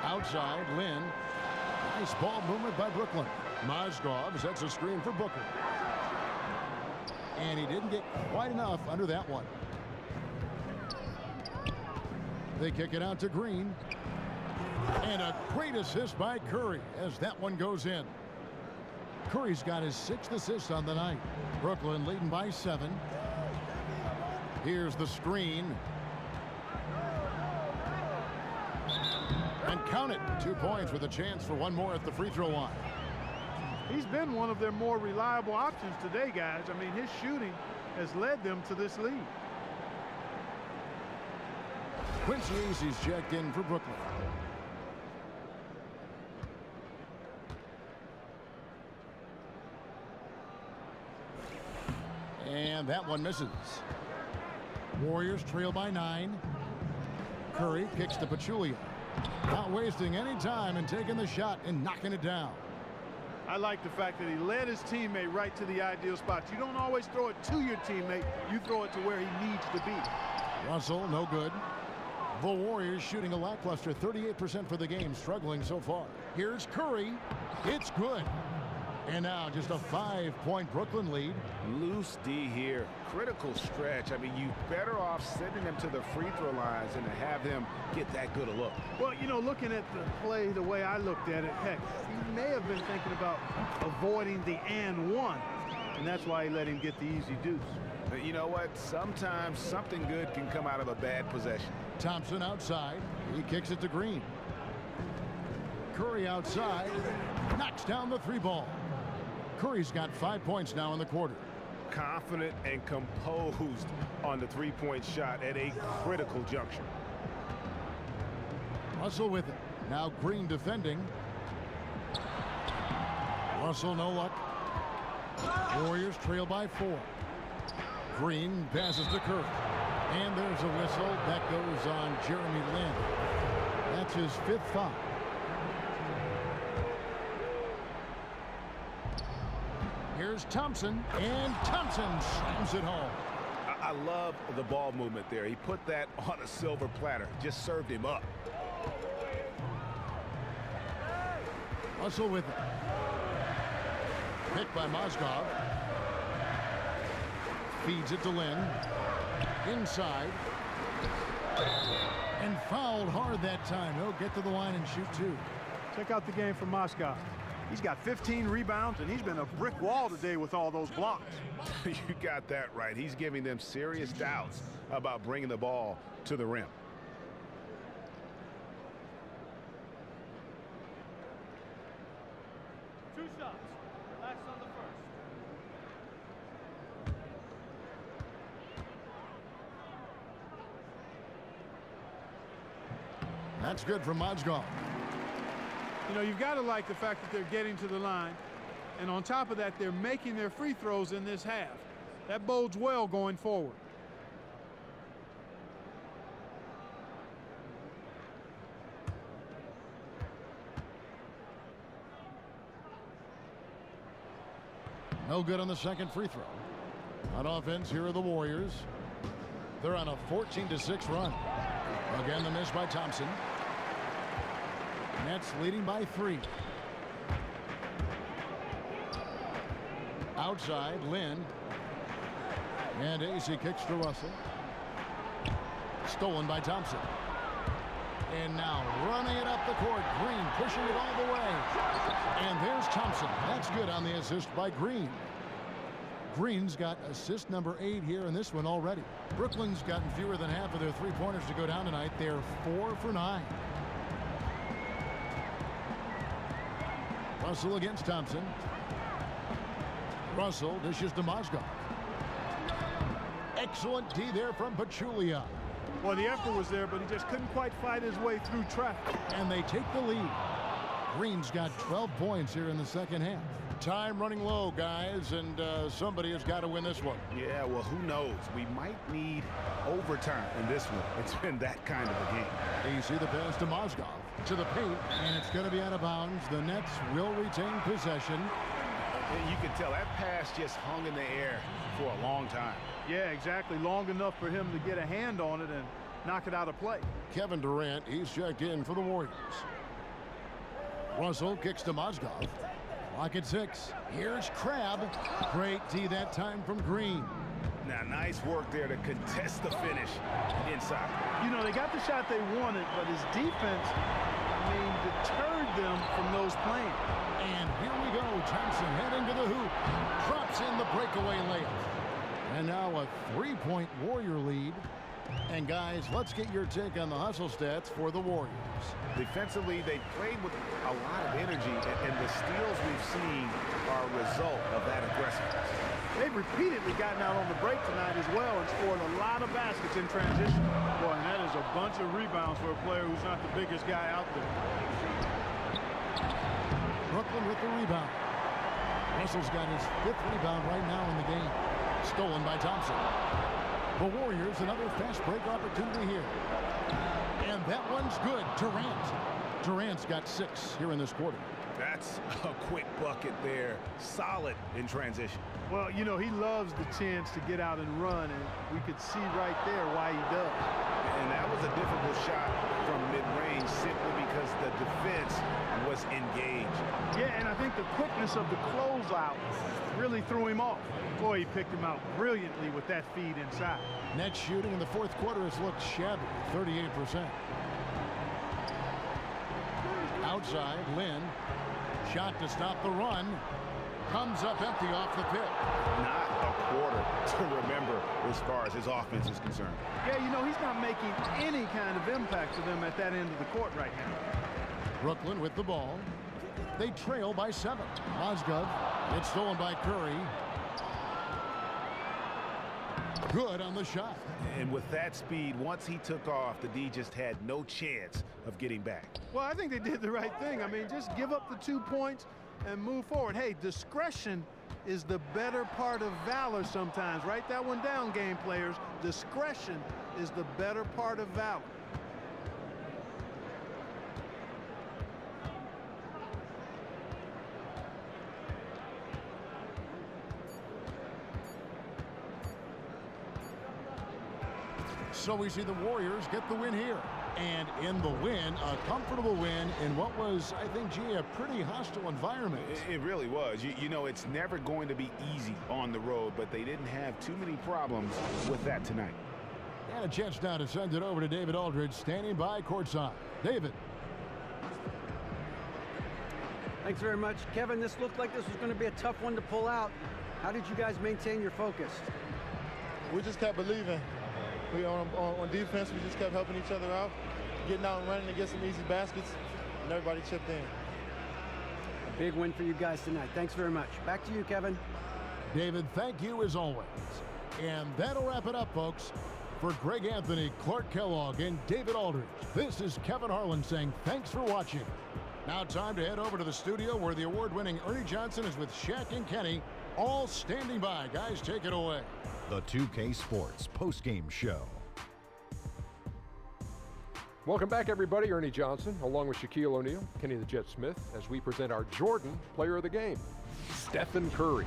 Outside, Lynn. Nice ball movement by Brooklyn. Mozgov sets a screen for Booker. And he didn't get quite enough under that one. They kick it out to Green. And a great assist by Curry as that one goes in. Curry's got his 6th assist on the night. Brooklyn leading by 7. Here's the screen. And count it. 2 points with a chance for one more at the free throw line. He's been one of their more reliable options today, guys. I mean, his shooting has led them to this lead. Quincy Acy's checked in for Brooklyn. And that one misses. Warriors trail by 9. Curry kicks to Pachulia. Not wasting any time and taking the shot and knocking it down. I like the fact that he led his teammate right to the ideal spot. You don't always throw it to your teammate. You throw it to where he needs to be. Russell, no good. The Warriors shooting a lackluster 38% for the game, struggling so far. Here's Curry. It's good. And now just a 5-point Brooklyn lead. Loose D here. Critical stretch. I mean, you better off sending them to the free throw lines than to have them get that good a look. Well, you know, looking at the play the way I looked at it, heck, he may have been thinking about avoiding the and one. And that's why he let him get the easy deuce. But you know what? Sometimes something good can come out of a bad possession. Thompson outside. He kicks it to Green. Curry outside. Knocks down the 3-ball. Curry's got 5 points now in the quarter. Confident and composed on the three-point shot at a critical juncture. Russell with it. Now Green defending. Russell no luck. Warriors trail by 4. Green passes to Curry. And there's a whistle. That goes on Jeremy Lin. That's his 5th foul. Here's Thompson, and Thompson slams it home. I love the ball movement there. He put that on a silver platter. Just served him up. Russell with it. Picked by Mozgov. Feeds it to Lynn. Inside. And fouled hard that time. He'll get to the line and shoot two. Check out the game from Mozgov. He's got 15 rebounds, and he's been a brick wall today with all those blocks. You got that right. He's giving them serious doubts about bringing the ball to the rim. Two shots. Last on the first. That's good from Mozgov. You know, you've got to like the fact that they're getting to the line. And on top of that, they're making their free throws in this half. That bodes well going forward. No good on the second free throw. On offense, here are the Warriors. They're on a 14-6 run. Again, the miss by Thompson. Nets leading by 3. Outside, Lynn. And AC kicks to Russell. Stolen by Thompson. And now running it up the court. Green pushing it all the way. And there's Thompson. That's good on the assist by Green. Green's got assist number 8 here in this one already. Brooklyn's gotten fewer than half of their three-pointers to go down tonight. They're 4 for 9. Russell against Thompson. Russell dishes to Mozgov. Excellent D there from Pachulia. Well, the effort was there, but he just couldn't quite fight his way through traffic. And they take the lead. Green's got 12 points here in the second half. Time running low, guys, and somebody has got to win this one. Yeah, well, who knows? We might need overtime in this one. It's been that kind of a game. You see the pass to Mozgov to the paint, and it's going to be out of bounds. The Nets will retain possession. And you can tell that pass just hung in the air for a long time. Yeah, exactly. Long enough for him to get a hand on it and knock it out of play. Kevin Durant, he's checked in for the Warriors. Russell kicks to Mozgov. Clock at 6. Here's Crabbe. Great D that time from Green. Now, nice work there to contest the finish inside. You know, they got the shot they wanted, but his defense, deterred them from those playing. And here we go. Thompson heading to the hoop. Drops in the breakaway layup. And now a 3-point Warrior lead. And guys, let's get your take on the hustle stats for the Warriors. Defensively, they played with a lot of energy, and the steals we've seen are a result of that aggressiveness. They've repeatedly gotten out on the break tonight as well and scored a lot of baskets in transition. Boy, and that is a bunch of rebounds for a player who's not the biggest guy out there. Brooklyn with the rebound. Russell's got his 5th rebound right now in the game. Stolen by Thompson. The Warriors, another fast break opportunity here. And that one's good. Durant's got 6 here in this quarter. That's a quick bucket there. Solid in transition. Well, you know, he loves the chance to get out and run, and we could see right there why he does. And that was a difficult shot from mid-range simply because the defense was engaged. Yeah, and I think the quickness of the closeout really threw him off. Boy, he picked him out brilliantly with that feed inside. Net shooting in the 4th quarter has looked shabby, 38%. Outside, Lynn. Shot to stop the run. Comes up empty off the pit. Not a quarter to remember as far as his offense is concerned. Yeah, you know, he's not making any kind of impact to them at that end of the court right now. Brooklyn with the ball. They trail by 7. Mozgov. It's stolen by Curry. Good on the shot. And with that speed, once he took off, the D just had no chance of getting back. Well, I think they did the right thing. I mean, just give up the 2 points and move forward. Hey, discretion is the better part of valor sometimes. Write that one down, game players. Discretion is the better part of valor. So we see the Warriors get the win here. And in the win, a comfortable win in what was, I think, gee, a pretty hostile environment. It really was. You know, it's never going to be easy on the road, but they didn't have too many problems with that tonight. And a chance now to send it over to David Aldridge, standing by courtside. David. Thanks very much. Kevin, this looked like this was going to be a tough one to pull out. How did you guys maintain your focus? We just kept believing. We on defense, we just kept helping each other out, getting out and running to get some easy baskets, and everybody chipped in. A big win for you guys tonight. Thanks very much. Back to you, Kevin. David, thank you as always. And that'll wrap it up, folks. For Greg Anthony, Clark Kellogg, and David Aldridge, this is Kevin Harlan saying thanks for watching. Now time to head over to the studio where the award-winning Ernie Johnson is with Shaq and Kenny, all standing by. Guys, take it away. The 2K Sports postgame show. Welcome back, everybody. Ernie Johnson, along with Shaquille O'Neal, Kenny the Jet Smith, as we present our Jordan Player of the Game, Stephen Curry.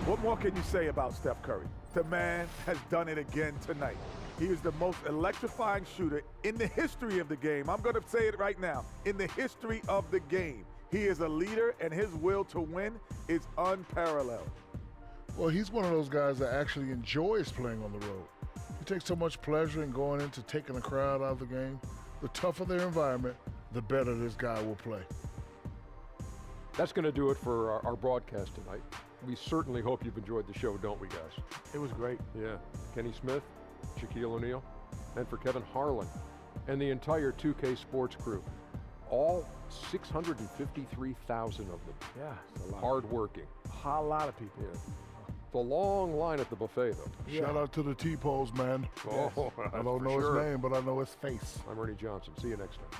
What more can you say about Steph Curry? The man has done it again tonight. He is the most electrifying shooter in the history of the game. I'm going to say it right now. In the history of the game. He is a leader, and his will to win is unparalleled. Well, he's one of those guys that actually enjoys playing on the road. He takes so much pleasure in going into taking the crowd out of the game. The tougher their environment, the better this guy will play. That's going to do it for our broadcast tonight. We certainly hope you've enjoyed the show, don't we, guys? It was great. Yeah. Kenny Smith, Shaquille O'Neal, and for Kevin Harlan and the entire 2K Sports crew. All 653,000 of them. Yeah, it's a lot. Hard-working. A lot of people. Yeah. It's a long line at the buffet, though. Yeah. Shout out to the T-Poles, man. Oh, I don't know his name, but I know his face. I'm Ernie Johnson. See you next time.